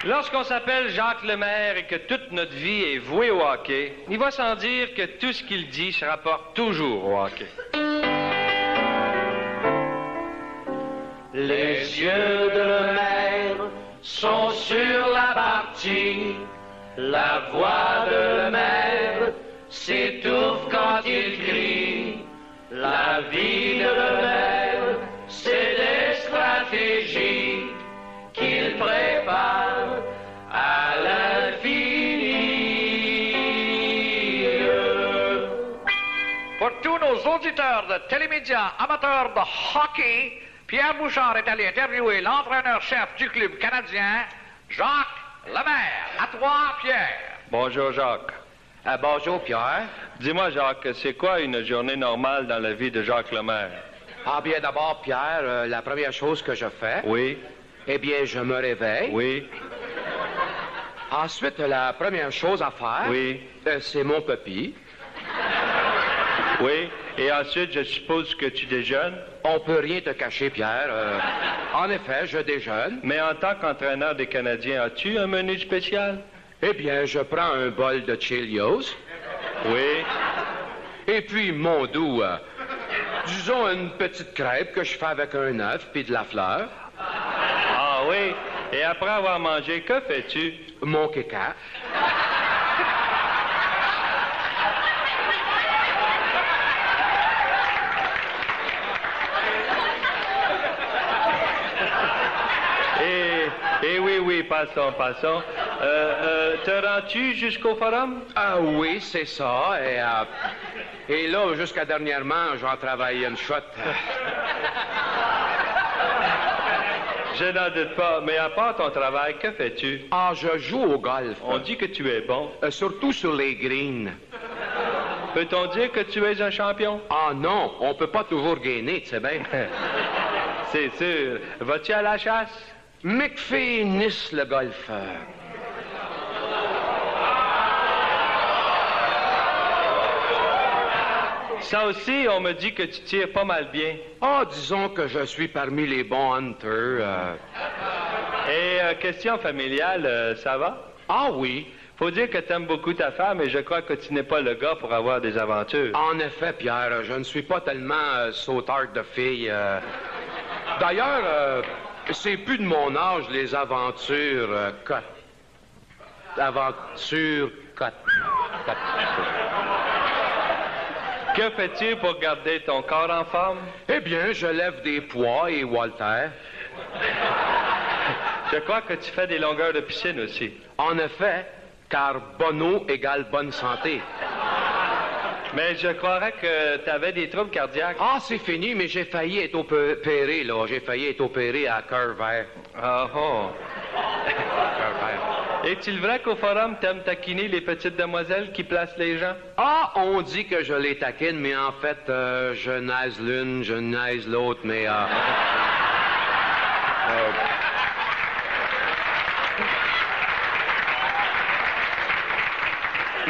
[SPEAKER 4] Lorsqu'on s'appelle Jacques Lemaire et que toute notre vie est vouée au hockey, il va sans dire que tout ce qu'il dit se rapporte toujours au hockey.
[SPEAKER 3] Les yeux de Lemaire sont sur la partie. La voix de Lemaire s'étouffe quand il crie. La vie de rebelle, c'est des stratégies qu'il prépare à l'infini.
[SPEAKER 10] Pour tous nos auditeurs de télémédias amateurs de hockey, Pierre Bouchard est allé interviewer l'entraîneur-chef du club canadien, Jacques Lemaire. À toi, Pierre.
[SPEAKER 4] Bonjour, Jacques.
[SPEAKER 5] Bonjour, Pierre.
[SPEAKER 4] Dis-moi, Jacques, c'est quoi une journée normale dans la vie de Jacques Lemaire?
[SPEAKER 5] Ah bien, d'abord, Pierre, la première chose que je fais...
[SPEAKER 4] Oui.
[SPEAKER 5] Eh bien, je me réveille.
[SPEAKER 4] Oui.
[SPEAKER 5] Ensuite, la première chose à faire...
[SPEAKER 4] Oui.
[SPEAKER 5] C'est mon papy.
[SPEAKER 4] Oui. Et ensuite, je suppose que tu déjeunes?
[SPEAKER 5] On peut rien te cacher, Pierre. En effet, je déjeune.
[SPEAKER 4] Mais en tant qu'entraîneur des Canadiens, as-tu un menu spécial?
[SPEAKER 5] Eh bien, je prends un bol de Cheerios.
[SPEAKER 4] Oui.
[SPEAKER 5] Et puis, mon doux, disons une petite crêpe que je fais avec un œuf puis de la fleur.
[SPEAKER 4] Ah oui? Et après avoir mangé, que fais-tu?
[SPEAKER 5] Mon caca.
[SPEAKER 4] Et oui, passons. Te rends-tu jusqu'au forum?
[SPEAKER 5] Ah oui, c'est ça. Et là, jusqu'à dernièrement, j'en travaillais une shot.
[SPEAKER 4] Je n'en doute pas, mais à part ton travail, que fais-tu?
[SPEAKER 5] Ah, je joue au golf.
[SPEAKER 4] On dit que tu es bon.
[SPEAKER 5] Surtout sur les greens.
[SPEAKER 4] Peut-on dire que tu es un champion?
[SPEAKER 5] Ah non, on peut pas toujours gagner, tu sais bien.
[SPEAKER 4] C'est sûr. Vas-tu à la chasse?
[SPEAKER 5] McPhee Nice, le golfeur.
[SPEAKER 4] Ça aussi, on me dit que tu tires pas mal bien.
[SPEAKER 5] Ah, disons que je suis parmi les bons hunters.
[SPEAKER 4] Et question familiale, ça va?
[SPEAKER 5] Ah oui.
[SPEAKER 4] Faut dire que t'aimes beaucoup ta femme et je crois que tu n'es pas le gars pour avoir des aventures.
[SPEAKER 5] En effet, Pierre, je ne suis pas tellement sauteur de filles. D'ailleurs, c'est plus de mon âge, les aventures cotes. Aventures cotes.
[SPEAKER 4] Que fais-tu pour garder ton corps en forme?
[SPEAKER 5] Eh bien, je lève des poids et Walter.
[SPEAKER 4] Je crois que tu fais des longueurs de piscine aussi.
[SPEAKER 5] En effet, car bonne eau égale bonne santé.
[SPEAKER 4] Mais je croirais que tu avais des troubles cardiaques.
[SPEAKER 5] Ah, c'est fini, mais j'ai failli être opéré, là. J'ai failli être opéré à cœur vert.
[SPEAKER 4] Ah oh.
[SPEAKER 5] Cœur vert.
[SPEAKER 4] Est-il vrai qu'au forum, t'aimes taquiner les petites demoiselles qui placent les gens?
[SPEAKER 5] Ah, on dit que je les taquine, mais en fait, je naise l'une, je naise l'autre, mais...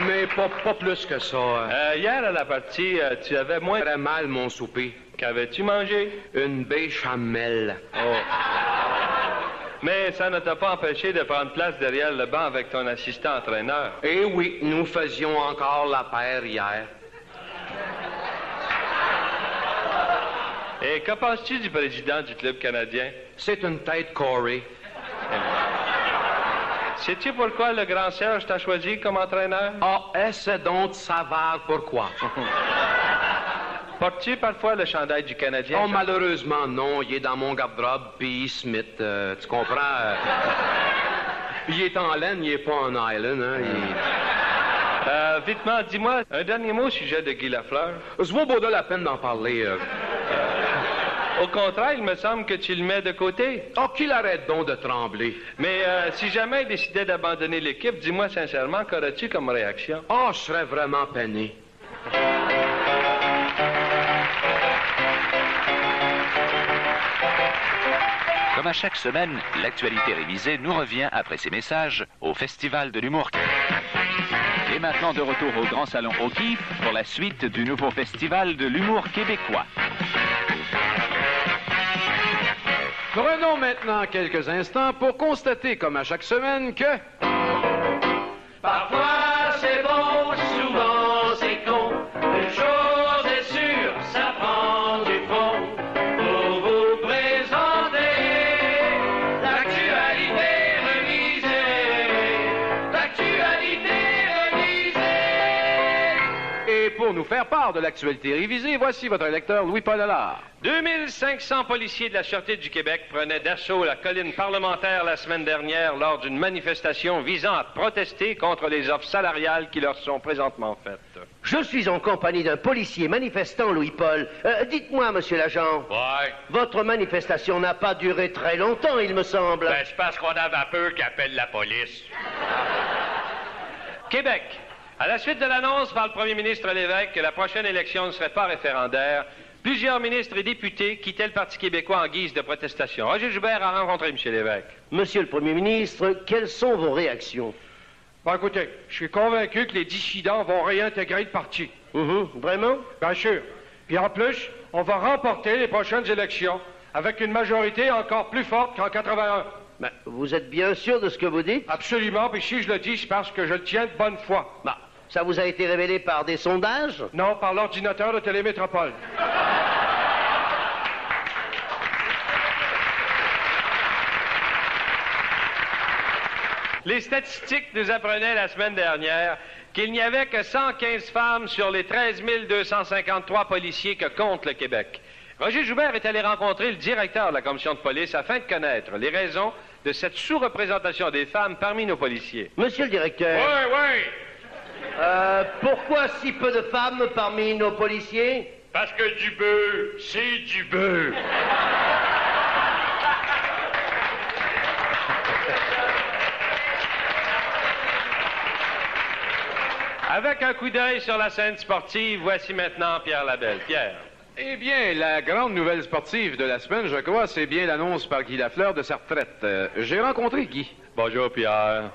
[SPEAKER 5] Mais pas plus que ça.
[SPEAKER 4] Hier, à la partie, tu avais moins...
[SPEAKER 5] Très mal, mon souper.
[SPEAKER 4] Qu'avais-tu mangé?
[SPEAKER 5] Une béchamel.
[SPEAKER 4] Oh. Mais ça ne t'a pas empêché de prendre place derrière le banc avec ton assistant entraîneur.
[SPEAKER 5] Eh oui, nous faisions encore la paire hier.
[SPEAKER 4] Et que penses-tu du président du club canadien?
[SPEAKER 5] C'est une tête Corey.
[SPEAKER 4] Sais-tu pourquoi le grand Serge t'a choisi comme entraîneur?
[SPEAKER 5] Ah, essaie donc de savoir pourquoi.
[SPEAKER 4] Portes-tu parfois le chandail du Canadien?
[SPEAKER 5] Oh, malheureusement, non. Il est dans mon garde-robe, puis Smith, tu comprends? Il est en laine, il est pas en nylon, hein?
[SPEAKER 4] Vitement, dis-moi, un dernier mot au sujet de Guy Lafleur.
[SPEAKER 5] Ça vaut pas la peine d'en parler.
[SPEAKER 4] Au contraire, il me semble que tu le mets de côté.
[SPEAKER 5] Oh, qu'il arrête donc de trembler.
[SPEAKER 4] Mais si jamais il décidait d'abandonner l'équipe, dis-moi sincèrement, qu'aurais-tu comme réaction?
[SPEAKER 5] Oh, je serais vraiment peiné.
[SPEAKER 2] Comme à chaque semaine, l'actualité révisée nous revient après ces messages au Festival de l'humour. Et maintenant de retour au Grand Salon O'Keefe pour la suite du nouveau Festival de l'humour québécois.
[SPEAKER 11] Prenons maintenant quelques instants pour constater, comme à chaque semaine, que...
[SPEAKER 3] Parfois c'est bon, souvent c'est con. Une chose est sûre, ça prend du fond pour vous présenter l'actualité révisée. L'actualité révisée.
[SPEAKER 5] Et pour
[SPEAKER 11] pour nous faire part de l'actualité révisée, voici votre lecteur Louis-Paul Allard.
[SPEAKER 4] 2500 policiers de la Sûreté du Québec prenaient d'assaut la colline parlementaire la semaine dernière lors d'une manifestation visant à protester contre les offres salariales qui leur sont présentement faites.
[SPEAKER 7] Je suis en compagnie d'un policier manifestant, Louis-Paul. Dites-moi, monsieur l'agent.
[SPEAKER 10] Ouais.
[SPEAKER 7] Votre manifestation n'a pas duré très longtemps, il me semble.
[SPEAKER 10] Ben, c'est parce qu'on avait peur qu'il appelle la police.
[SPEAKER 4] Québec. À la suite de l'annonce par le premier ministre Lévesque que la prochaine élection ne serait pas référendaire, plusieurs ministres et députés quittaient le Parti québécois en guise de protestation. Roger Joubert a rencontré M. Lévesque.
[SPEAKER 7] Monsieur le premier ministre, quelles sont vos réactions?
[SPEAKER 12] Bon, écoutez, je suis convaincu que les dissidents vont réintégrer le parti.
[SPEAKER 7] Vraiment?
[SPEAKER 12] Bien sûr. Puis en plus, on va remporter les prochaines élections avec une majorité encore plus forte qu'en 81.
[SPEAKER 7] Ben, vous êtes bien sûr de ce que vous dites?
[SPEAKER 12] Absolument, puis si je le dis, c'est parce que je le tiens de bonne foi.
[SPEAKER 7] Bah, ça vous a été révélé par des sondages?
[SPEAKER 12] Non, par l'ordinateur de Télémétropole.
[SPEAKER 4] Les statistiques nous apprenaient la semaine dernière qu'il n'y avait que 115 femmes sur les 13 253 policiers que compte le Québec. Roger Joubert est allé rencontrer le directeur de la commission de police afin de connaître les raisons de cette sous-représentation des femmes parmi nos policiers.
[SPEAKER 7] Monsieur le directeur.
[SPEAKER 10] Oui.
[SPEAKER 7] Pourquoi si peu de femmes parmi nos policiers?
[SPEAKER 10] Parce que du bœuf, c'est du bœuf.
[SPEAKER 4] Avec un coup d'œil sur la scène sportive, voici maintenant Pierre Labelle. Pierre.
[SPEAKER 11] Eh bien, la grande nouvelle sportive de la semaine, je crois, c'est bien l'annonce par Guy Lafleur de sa retraite. J'ai rencontré Guy.
[SPEAKER 4] Bonjour, Pierre.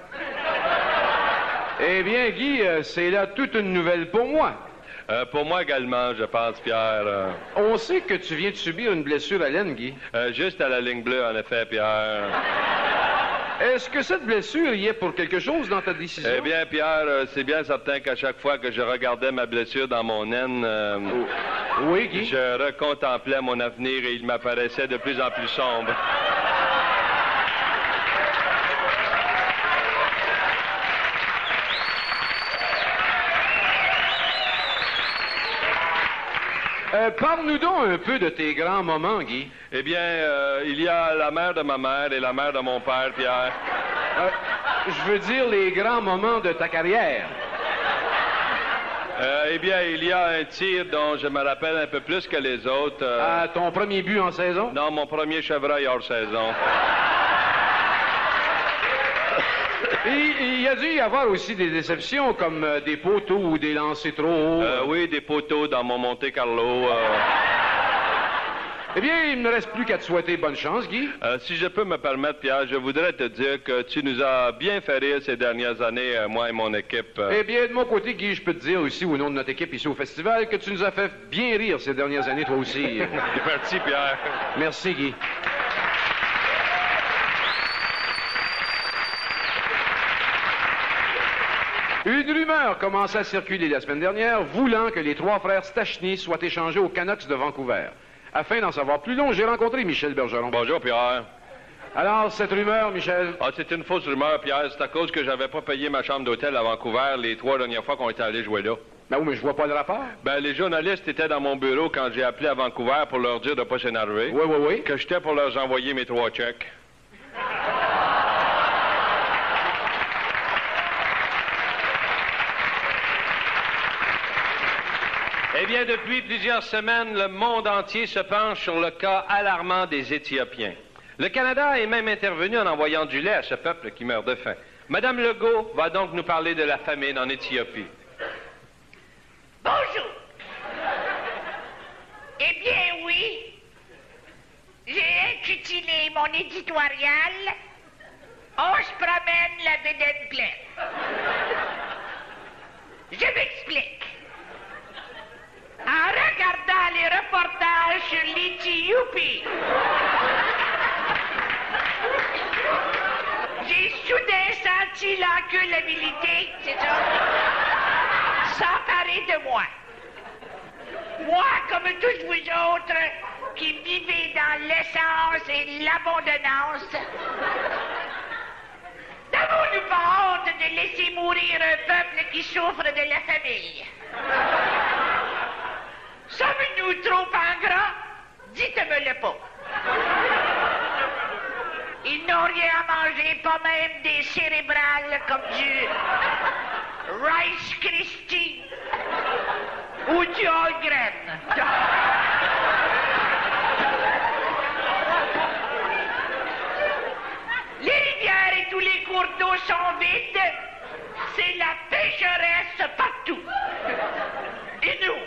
[SPEAKER 11] Eh bien, Guy, c'est là toute une nouvelle pour moi.
[SPEAKER 4] Pour moi également, je pense, Pierre.
[SPEAKER 11] On sait que tu viens de subir une blessure à l'aine, Guy.
[SPEAKER 4] Juste à la ligne bleue, en effet, Pierre.
[SPEAKER 11] Est-ce que cette blessure y est pour quelque chose dans ta décision?
[SPEAKER 4] Eh bien, Pierre, c'est bien certain qu'à chaque fois que je regardais ma blessure dans mon aine,
[SPEAKER 11] oui, Guy?
[SPEAKER 4] Je recontemplais mon avenir et il m'apparaissait de plus en plus sombre.
[SPEAKER 11] Parle-nous donc un peu de tes grands moments, Guy.
[SPEAKER 4] Eh bien, il y a la mère de ma mère et la mère de mon père, Pierre.
[SPEAKER 11] Je veux dire les grands moments de ta carrière.
[SPEAKER 4] Eh bien, il y a un tir dont je me rappelle un peu plus que les autres.
[SPEAKER 11] Ton premier but en saison?
[SPEAKER 4] Non, mon premier chevreuil hors saison.
[SPEAKER 11] Il y a dû y avoir aussi des déceptions, comme des poteaux ou des lancers trop hauts.
[SPEAKER 4] Oui, des poteaux dans mon Monte-Carlo.
[SPEAKER 11] Eh bien, il ne me reste plus qu'à te souhaiter bonne chance, Guy.
[SPEAKER 4] Si je peux me permettre, Pierre, je voudrais te dire que tu nous as bien fait rire ces dernières années, moi et mon équipe.
[SPEAKER 11] Eh bien, de mon côté, Guy, je peux te dire aussi, au nom de notre équipe ici au festival, que tu nous as fait bien rire ces dernières années, toi aussi.
[SPEAKER 4] Merci, Pierre.
[SPEAKER 11] Merci, Guy. Une rumeur commença à circuler la semaine dernière, voulant que les trois frères Stachny soient échangés aux Canucks de Vancouver. Afin d'en savoir plus long, j'ai rencontré Michel Bergeron.
[SPEAKER 4] Bonjour, Pierre.
[SPEAKER 11] Alors, cette rumeur, Michel?
[SPEAKER 4] C'est une fausse rumeur, Pierre. C'est à cause que j'avais pas payé ma chambre d'hôtel à Vancouver les 3 dernières fois qu'on était allés jouer là.
[SPEAKER 11] Ben oui, mais je vois pas le rapport.
[SPEAKER 4] Ben, les journalistes étaient dans mon bureau quand j'ai appelé à Vancouver pour leur dire de pas s'énerver.
[SPEAKER 11] Oui.
[SPEAKER 4] Que j'étais pour leur envoyer mes 3 chèques. Eh bien, depuis plusieurs semaines, le monde entier se penche sur le cas alarmant des Éthiopiens. Le Canada est même intervenu en envoyant du lait à ce peuple qui meurt de faim. Madame Legault va donc nous parler de la famine en Éthiopie.
[SPEAKER 9] Bonjour. Eh bien, oui. J'ai intitulé mon éditorial « On se promène la bédaine pleine ». Je m'explique. En regardant les reportages sur l'Éthiopie, j'ai soudain senti l'enculabilité, c'est ça, s'emparer de moi. Moi, comme tous vous autres, qui vivez dans l'essence et l'abondance, n'avons-nous pas honte de laisser mourir un peuple qui souffre de la famille? nous trop ingrat? Dites-me-le pas. Ils n'ont rien à manger, pas même des cérébrales comme du Rice Krispies ou du Holgren. Les rivières et tous les cours d'eau sont vides. C'est la pécheresse partout. Et nous,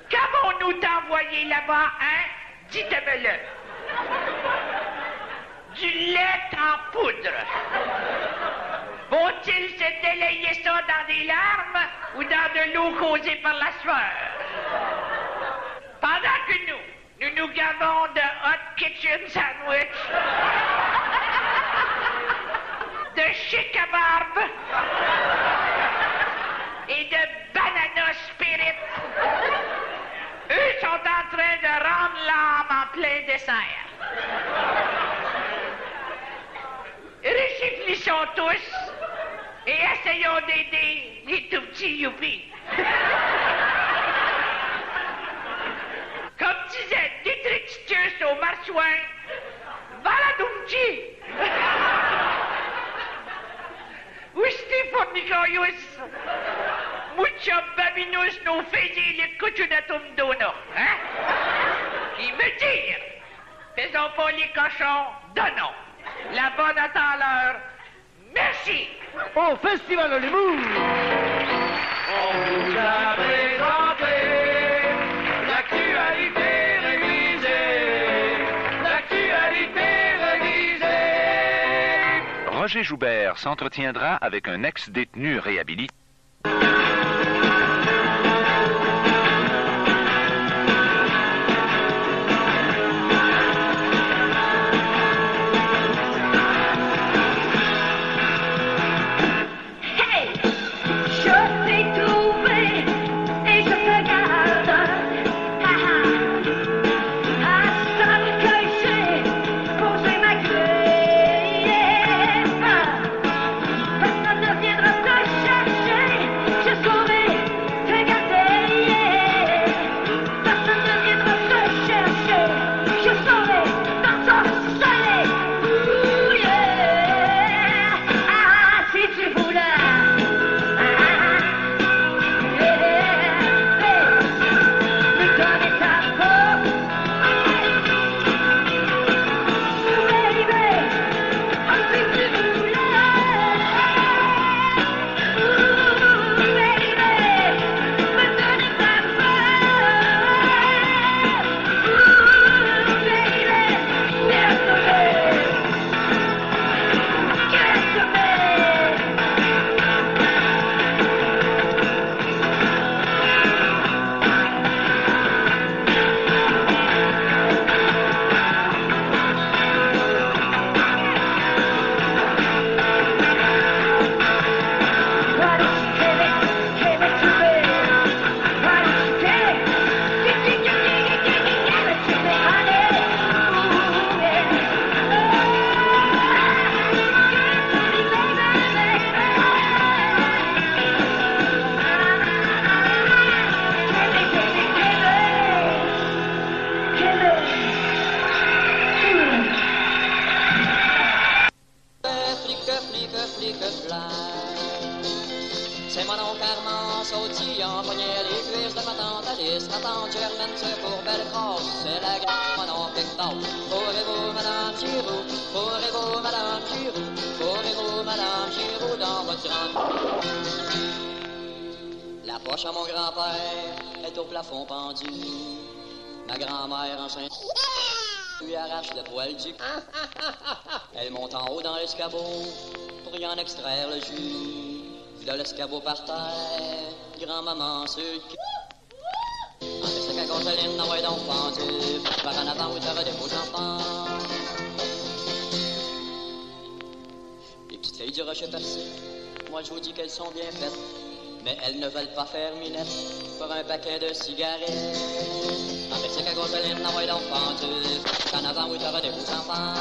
[SPEAKER 9] qu'avons-nous envoyé là-bas, hein? Dites-me-le. Du lait en poudre. Faut-il se délayer ça dans des larmes ou dans de l'eau causée par la sueur? Pendant que nous gavons de hot kitchen sandwich, de chic à barbe et de banana spirit, eux sont en train de rendre l'âme en plein dessert. Réfléchissons tous et essayons d'aider les tout petits youpies. Comme disait Detritus au marsouin, Valadumci! Usti fornicoius, mucha babinus no fezi le cochunatum dono, hein? Qui veut dire, faisons pas les cochons, donnons. La bonne à l'heure. Merci.
[SPEAKER 17] Au Festival de l'humour.
[SPEAKER 3] On vous a présenté l'actualité révisée. L'actualité révisée.
[SPEAKER 2] Roger Joubert s'entretiendra avec un ex-détenu réhabilité.
[SPEAKER 13] C'est mon oncle Armand sautillant, pognait les cuisses de ma tante Alice. Ma tante Germaine se courbait le corps, c'est la grande mon oncle Hector. Fourrez-vous, madame Giroux, fourrez-vous, madame Giroux, fourrez-vous, madame Giroux, dans votre grande... La poche à mon grand-père est au plafond pendu. Ma grand-mère enceinte lui arrache le poil du cul. Elle monte en haut dans l'escabeau pour y en extraire le jus. De l'escabeau par terre, grand-maman sur le cul. En laisse qu'à Gonzaline, n'envoie donc pendu. Par en avant où t'auras des beaux enfants. Les petites filles du rocher percé, moi je vous dis qu'elles sont bien faites. Mais elles ne veulent pas faire minette pour un paquet de cigarettes. En laisse qu'à Gonzaline, n'envoie donc pendu. Par en avant où t'auras des beaux enfants.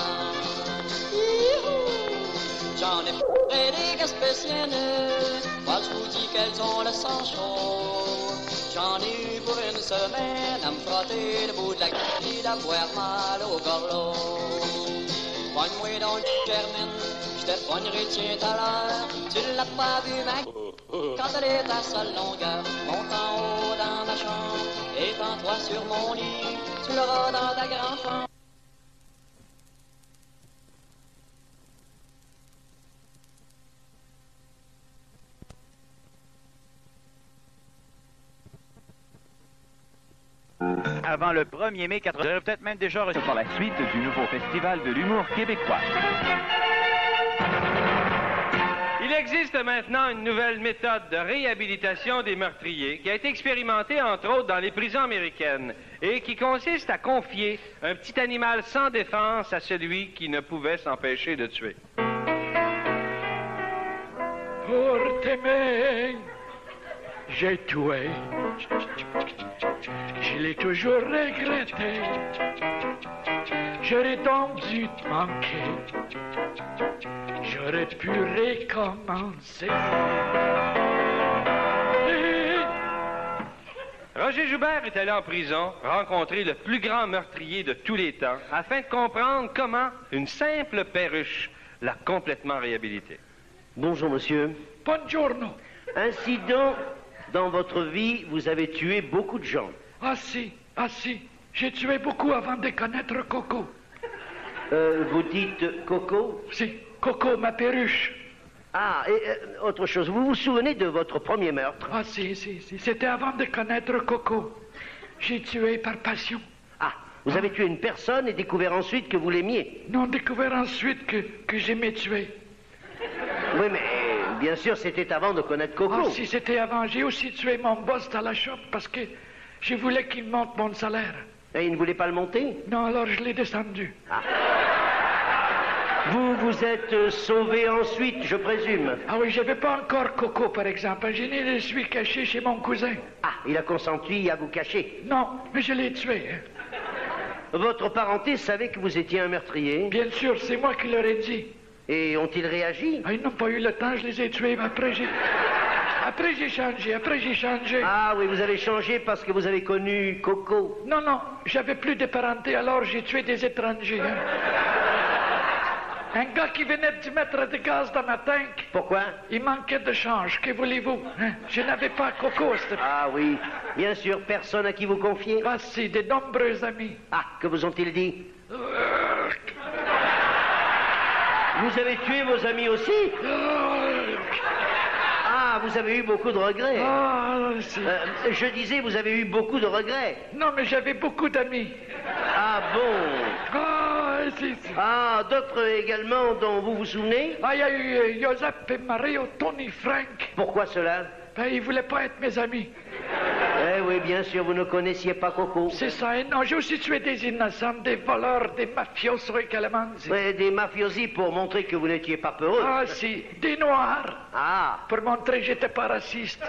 [SPEAKER 13] J'en ai près des Gaspésiennes, moi je vous dis qu'elles ont le sang chaud. J'en ai eu pour une semaine à me frotter le bout de la gueule, d'avoir mal au gorlot. Pogne-moi donc le germaine, je te pognerai tiens tout à l'heure. Tu l'as pas vu, ma quand elle est à sa longueur. Monte en haut dans ma chambre, étends-toi sur mon lit, tu l'auras dans ta grande chambre.
[SPEAKER 1] Avant le 1er mai 80, j'aurais peut-être même déjà reçu pour la suite du nouveau festival de l'humour québécois.
[SPEAKER 4] Il existe maintenant une nouvelle méthode de réhabilitation des meurtriers qui a été expérimentée entre autres dans les prisons américaines et qui consiste à confier un petit animal sans défense à celui qui ne pouvait s'empêcher de tuer.
[SPEAKER 14] Pour t'aimer, j'ai tué. Je l'ai toujours regretté. J'aurais donc dû te manquer. J'aurais pu recommencer.
[SPEAKER 4] Roger Joubert est allé en prison rencontrer le plus grand meurtrier de tous les temps afin de comprendre comment une simple perruche l'a complètement réhabilité.
[SPEAKER 7] Bonjour, monsieur.
[SPEAKER 14] Buongiorno.
[SPEAKER 7] Ainsi donc, dans votre vie, vous avez tué beaucoup de gens.
[SPEAKER 14] Ah si. J'ai tué beaucoup avant de connaître Coco.
[SPEAKER 7] Vous dites Coco?
[SPEAKER 14] Si, Coco, ma perruche.
[SPEAKER 7] Ah, et autre chose, vous vous souvenez de votre premier meurtre?
[SPEAKER 14] Ah si. C'était avant de connaître Coco. J'ai tué par passion.
[SPEAKER 7] Ah, vous avez tué une personne et découvert ensuite que vous l'aimiez?
[SPEAKER 14] Non, découvert ensuite que j'aimais tuer.
[SPEAKER 7] Oui, mais bien sûr, c'était avant de connaître Coco.
[SPEAKER 14] Ah si, c'était avant. J'ai aussi tué mon boss dans la shop parce que je voulais qu'il monte mon salaire.
[SPEAKER 7] Et il ne voulait pas le monter?
[SPEAKER 14] Non, alors je l'ai descendu.
[SPEAKER 7] Ah. Vous vous êtes sauvé ensuite, je présume?
[SPEAKER 14] Ah oui, j'avais pas encore Coco, par exemple. Je ne le suis caché chez mon cousin.
[SPEAKER 7] Ah, il a consenti à vous cacher?
[SPEAKER 14] Non, mais je l'ai tué.
[SPEAKER 7] Votre parenté savait que vous étiez un meurtrier?
[SPEAKER 14] Bien sûr, c'est moi qui leur ai dit.
[SPEAKER 7] Et ont-ils réagi?
[SPEAKER 14] Ah, ils n'ont pas eu le temps, je les ai tués, mais après j'ai changé.
[SPEAKER 7] Ah oui, vous avez changé parce que vous avez connu Coco?
[SPEAKER 14] Non, j'avais plus de parenté, alors j'ai tué des étrangers. Hein. Un gars qui venait de mettre de gaz dans ma tank.
[SPEAKER 7] Pourquoi?
[SPEAKER 14] Il manquait de change, que voulez-vous? Hein? Je n'avais pas Coco.
[SPEAKER 7] Ah oui, bien sûr, personne à qui vous confier?
[SPEAKER 14] Ah si, de nombreux amis.
[SPEAKER 7] Ah, que vous ont-ils dit? Vous avez tué vos amis aussi? Ah, vous avez eu beaucoup de regrets. Je disais, vous avez eu beaucoup de regrets.
[SPEAKER 14] Non, mais j'avais beaucoup d'amis.
[SPEAKER 7] Ah bon? Ah, d'autres également dont vous vous souvenez?
[SPEAKER 14] Ah, il y a eu Giuseppe Mario, Tony Frank.
[SPEAKER 7] Pourquoi cela?
[SPEAKER 14] Ben, ils voulaient pas être mes amis.
[SPEAKER 7] Eh oui, bien sûr, vous ne connaissiez pas Coco.
[SPEAKER 14] C'est ça, et non, j'ai aussi tué des innocents, des voleurs, des mafiosos également.
[SPEAKER 7] Oui, des mafiosi pour montrer que vous n'étiez pas peureux.
[SPEAKER 14] Ah si, des noirs.
[SPEAKER 7] Ah.
[SPEAKER 14] Pour montrer que j'étais pas raciste.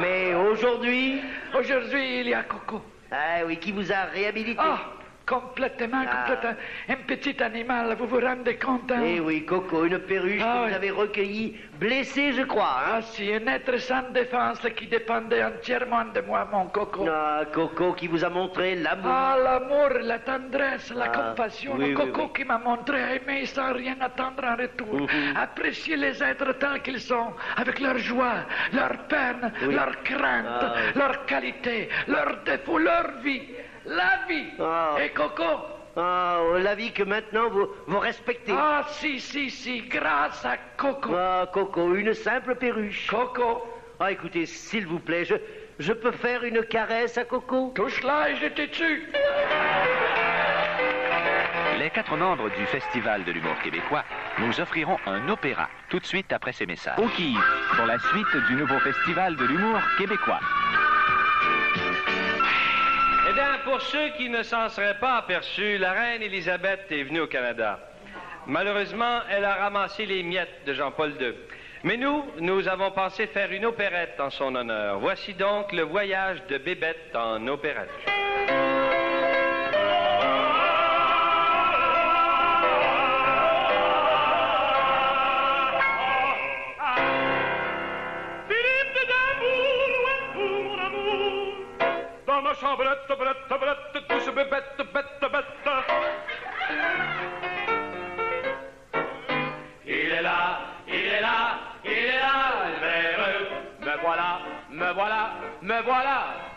[SPEAKER 7] Mais aujourd'hui?
[SPEAKER 14] Aujourd'hui, il y a Coco.
[SPEAKER 7] Ah oui, qui vous a réhabilité?
[SPEAKER 14] Ah, complètement. Un petit animal, vous vous rendez compte, hein?
[SPEAKER 7] Eh oui, Coco, une perruche que vous avez recueillie, blessée, je crois, hein?
[SPEAKER 14] Ah si, un être sans défense qui dépendait entièrement de moi, mon Coco.
[SPEAKER 7] Ah, Coco qui vous a montré l'amour.
[SPEAKER 14] Ah, l'amour, la tendresse, la compassion. Oui, Coco qui m'a montré à aimer sans rien attendre en retour. Apprécier les êtres tels qu'ils sont, avec leur joie, leur peine, leur crainte, leur qualité, leurs défauts, leur vie. La vie. Et Coco?
[SPEAKER 7] Ah, la vie que maintenant vous respectez.
[SPEAKER 14] Ah, si, grâce à Coco.
[SPEAKER 7] Ah, Coco, une simple perruche.
[SPEAKER 14] Coco.
[SPEAKER 7] Ah, écoutez, s'il vous plaît, je peux faire une caresse à Coco?
[SPEAKER 14] Touche-la et je te tue.
[SPEAKER 2] Les 4 membres du Festival de l'humour québécois nous offriront un opéra tout de suite après ces messages.
[SPEAKER 1] Au Kiev, pour la suite du nouveau Festival de l'humour québécois.
[SPEAKER 4] Eh bien, pour ceux qui ne s'en seraient pas aperçus, la reine Élisabeth est venue au Canada. Malheureusement, elle a ramassé les miettes de Jean-Paul II. Mais nous avons pensé faire une opérette en son honneur. Voici donc le voyage de Bébête en opérette.
[SPEAKER 3] Philippe de Dabour,
[SPEAKER 6] me voilà,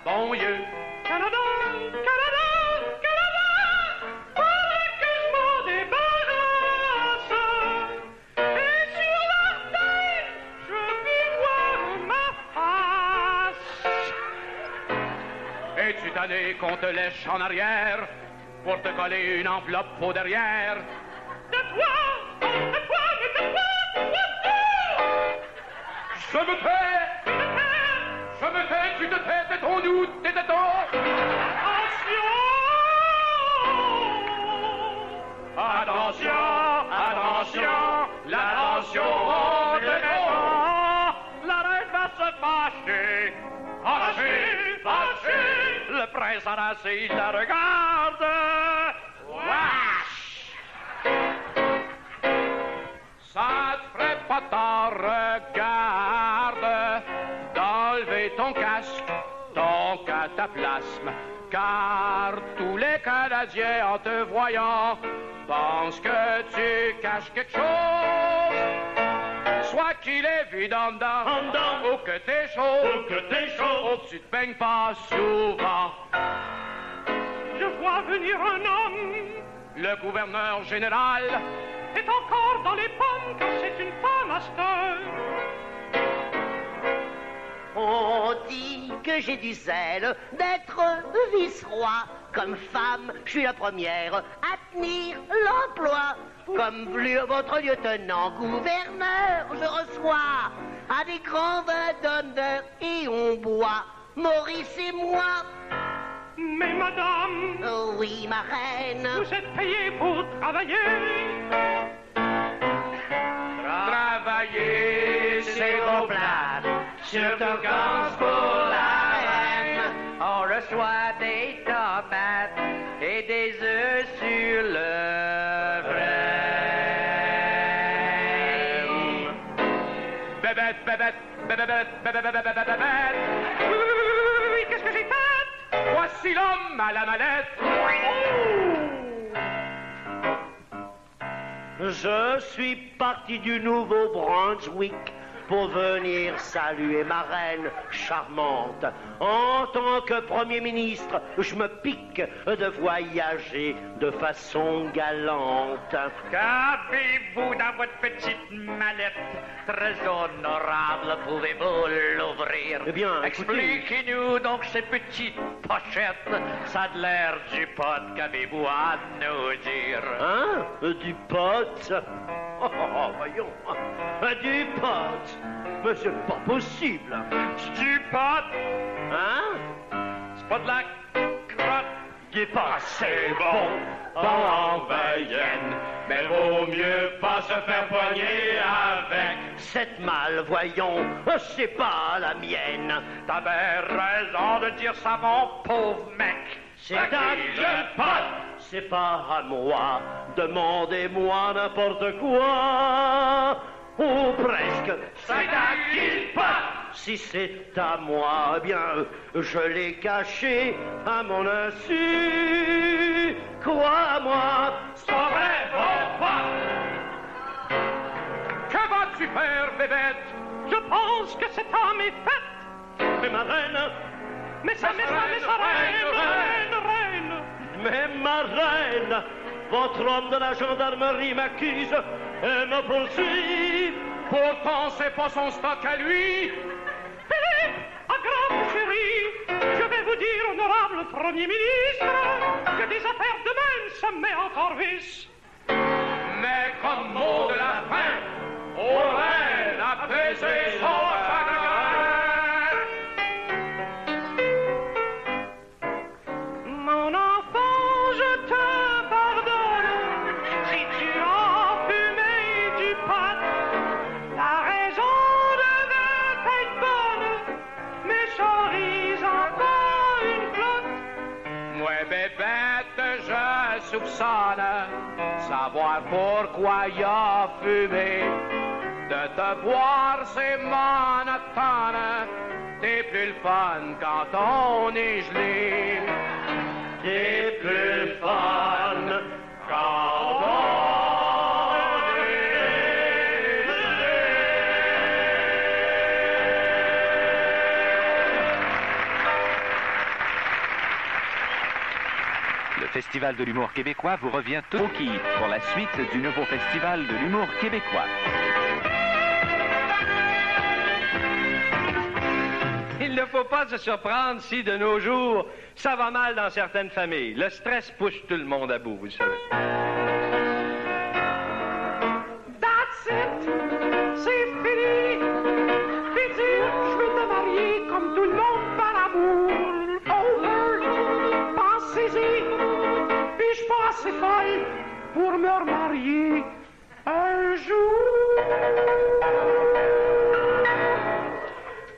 [SPEAKER 6] bon Dieu.
[SPEAKER 15] Canada, Canada, Canada, faudrait que je m'en débarrasse. Et sur l'orteil, je puis voir ma face.
[SPEAKER 6] Es-tu tanné qu'on te lèche en arrière pour te coller une enveloppe au derrière?
[SPEAKER 15] De toi, mais de toi.
[SPEAKER 6] Je me tais, tu te tais, tais-nous, tais-toi. Attention, l'attention,
[SPEAKER 10] La reine va se fâcher. Fâcher. Le prince harassé, il la regarde.
[SPEAKER 6] Wesh! Ça te ferait pas tort, regarde, d'enlever ton casque, ton cataplasme, car tous les Canadiens, en te voyant, pensent que tu caches quelque chose. Soit qu'il est vide en dedans, ou que t'es chaud, ou que tu te baignes pas souvent.
[SPEAKER 15] Je vois venir un homme,
[SPEAKER 6] le gouverneur général
[SPEAKER 15] est encore dans les pommes, car c'est une femme à cette heure.
[SPEAKER 7] On dit que j'ai du zèle d'être vice-roi. Comme femme, je suis la première à tenir l'emploi. Comme votre lieutenant gouverneur, je reçois à des grands vins d'honneur et on boit, Maurice et moi.
[SPEAKER 15] Mais madame...
[SPEAKER 7] Oh oui, ma reine.
[SPEAKER 15] Vous êtes payée pour travailler.
[SPEAKER 6] Travailler, c'est trop plate, surtout quand c'est pour la reine.
[SPEAKER 8] On reçoit des tomates et des œufs sur le frame.
[SPEAKER 6] Bébête.
[SPEAKER 15] Oui, qu'est-ce que j'ai fait?
[SPEAKER 6] Voici l'homme à la mallette.
[SPEAKER 7] Je suis parti du Nouveau-Brunswick pour venir saluer ma reine charmante. En tant que Premier ministre, je me pique de voyager de façon galante.
[SPEAKER 10] Qu'avez-vous dans votre petite mallette? Très honorable, pouvez-vous l'ouvrir?
[SPEAKER 7] Eh bien,
[SPEAKER 10] expliquez-nous donc ces petites pochettes. Ça a de l'air du pot, qu'avez-vous à nous dire?
[SPEAKER 7] Hein? Du pot? Voyons. Du pot? Mais c'est pas possible.
[SPEAKER 10] Du pot?
[SPEAKER 7] Hein?
[SPEAKER 10] C'est pas de la crotte?
[SPEAKER 6] Qui est pas assez bon en veillenne, mais vaut mieux pas se faire poigner avec.
[SPEAKER 7] Cette malle, voyons, c'est pas la mienne.
[SPEAKER 10] T'avais raison de dire ça, mon pauvre mec.
[SPEAKER 7] C'est à quel pot? C'est pas à moi. Demandez-moi n'importe quoi. Ou presque.
[SPEAKER 6] C'est à qui le pot?
[SPEAKER 7] Si c'est à moi, eh bien, je l'ai caché à mon insu. Crois-moi,
[SPEAKER 6] c'est vrai, pourquoi? Que vas-tu faire, bébête?
[SPEAKER 15] Je pense que cette âme est faite.
[SPEAKER 7] Mais ma reine,
[SPEAKER 15] mais sa reine.
[SPEAKER 7] Mais ma reine, votre homme de la gendarmerie m'accuse et me poursuit.
[SPEAKER 6] Pourtant, c'est pas son stock à lui.
[SPEAKER 15] Philippe, à grande chérie, je vais vous dire, honorable Premier ministre, que des affaires de même se met en service.
[SPEAKER 6] Mais comme mot de la fin, ô reine, apaisez son chagrin.
[SPEAKER 15] Mon enfant, je te pardonne si tu as fumé du pot. La raison devait être bonne, mais choisis encore une flotte.
[SPEAKER 6] Moi, bébête, je soupçonne savoir pourquoi il a fumé. De te voir, c'est monotone. T'es plus le fun quand on est gelé. T'es plus le fun quand on est gelé.
[SPEAKER 2] Festival de l'humour québécois vous revient tout qui pour la suite du nouveau Festival de l'humour québécois.
[SPEAKER 4] Il ne faut pas se surprendre si, de nos jours, ça va mal dans certaines familles. Le stress pousse tout le monde à bout, vous le savez.
[SPEAKER 15] That's it, c'est fini. Puis dire, je veux te marier comme tout le monde par amour. Over, pensez-y. Puis je suis pas assez folle pour me remarier un jour.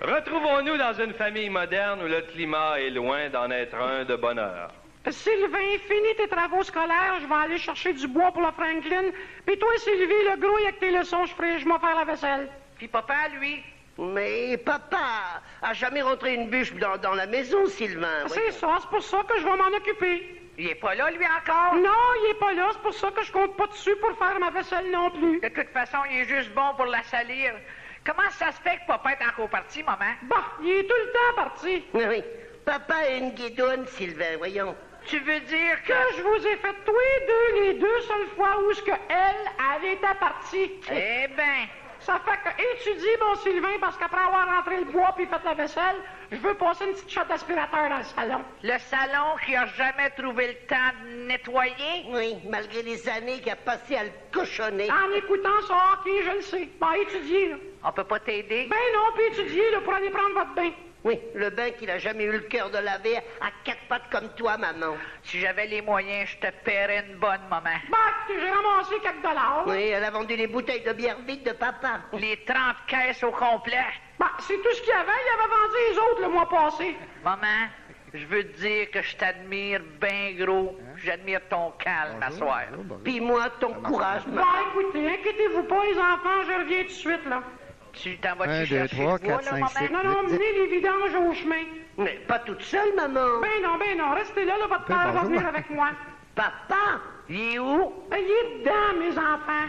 [SPEAKER 4] Retrouvons-nous dans une famille moderne où le climat est loin d'en être un de bonheur.
[SPEAKER 15] Sylvain, finis tes travaux scolaires, je vais aller chercher du bois pour la Franklin. Puis toi, Sylvie, le gros, avec tes leçons, je vais faire la vaisselle.
[SPEAKER 9] Puis papa, lui?
[SPEAKER 7] Mais papa a jamais rentré une bûche dans la maison, Sylvain.
[SPEAKER 15] C'est ça, c'est pour ça que je vais m'en occuper.
[SPEAKER 9] Il est pas là, lui, encore?
[SPEAKER 15] Non, il est pas là, c'est pour ça que je compte pas dessus pour faire ma vaisselle non plus.
[SPEAKER 9] De toute façon, il est juste bon pour la salir. Comment ça se fait que papa est encore parti, maman?
[SPEAKER 15] Bah, il est tout le temps parti.
[SPEAKER 7] Oui, papa a une guidoune, Sylvain, voyons.
[SPEAKER 9] Tu veux dire
[SPEAKER 15] que je vous ai fait tous les deux seules fois où ce que elle était partie.
[SPEAKER 9] Eh ben...
[SPEAKER 15] Ça fait que étudie, mon Sylvain, parce qu'après avoir rentré le bois puis fait la vaisselle, je veux passer une petite shot d'aspirateur dans le salon.
[SPEAKER 9] Le salon qui a jamais trouvé le temps de nettoyer?
[SPEAKER 7] Oui, malgré les années qu'il a passé à le cochonner.
[SPEAKER 15] En écoutant ça, hockey, je le sais. Bah, étudier, là.
[SPEAKER 9] On peut pas t'aider?
[SPEAKER 15] Ben non, puis étudier, là, pour aller prendre votre bain.
[SPEAKER 7] Oui, le bain qu'il a jamais eu le cœur de laver à quatre pattes comme toi, maman.
[SPEAKER 9] Si j'avais les moyens, je te paierais une bonne, maman.
[SPEAKER 15] Bah, j'ai ramassé quelques dollars.
[SPEAKER 7] Oui, elle a vendu les bouteilles de bière vide de papa.
[SPEAKER 9] Les 30 caisses au complet.
[SPEAKER 15] Bah, c'est tout ce qu'il y avait. Il avait vendu les autres le mois passé.
[SPEAKER 9] Maman, je veux te dire que je t'admire bien gros. J'admire ton calme, à soir.
[SPEAKER 7] Puis moi, ton courage.
[SPEAKER 15] Bah, écoutez, inquiétez-vous pas, les enfants, je reviens tout de suite, là.
[SPEAKER 9] Tu t'en vas-tu
[SPEAKER 18] 1, 2,
[SPEAKER 9] chercher
[SPEAKER 18] 3,
[SPEAKER 9] le bois,
[SPEAKER 18] 4,
[SPEAKER 9] là,
[SPEAKER 18] 5,
[SPEAKER 9] maman?
[SPEAKER 18] 6,
[SPEAKER 15] Non, menez les vidanges au chemin.
[SPEAKER 7] Mais pas toute seule, maman.
[SPEAKER 15] Ben non, restez là, votre père va venir avec moi.
[SPEAKER 7] Papa,
[SPEAKER 9] il est où?
[SPEAKER 15] Il est dedans, mes enfants.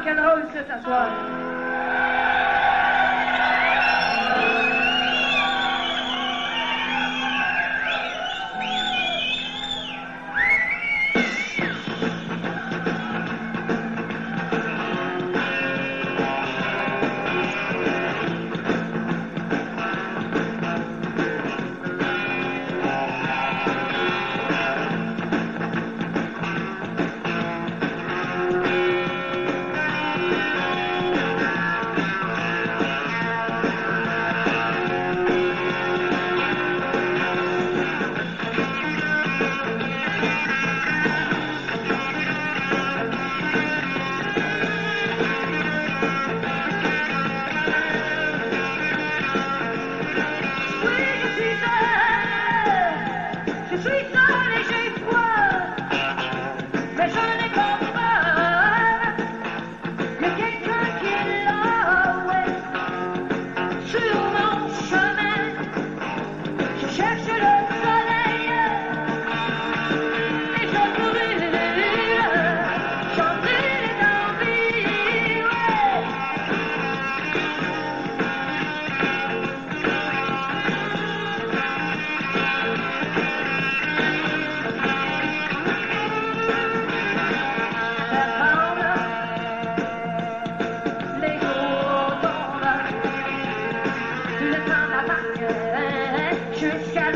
[SPEAKER 16] rock'n'roll ce soir. Jusqu'à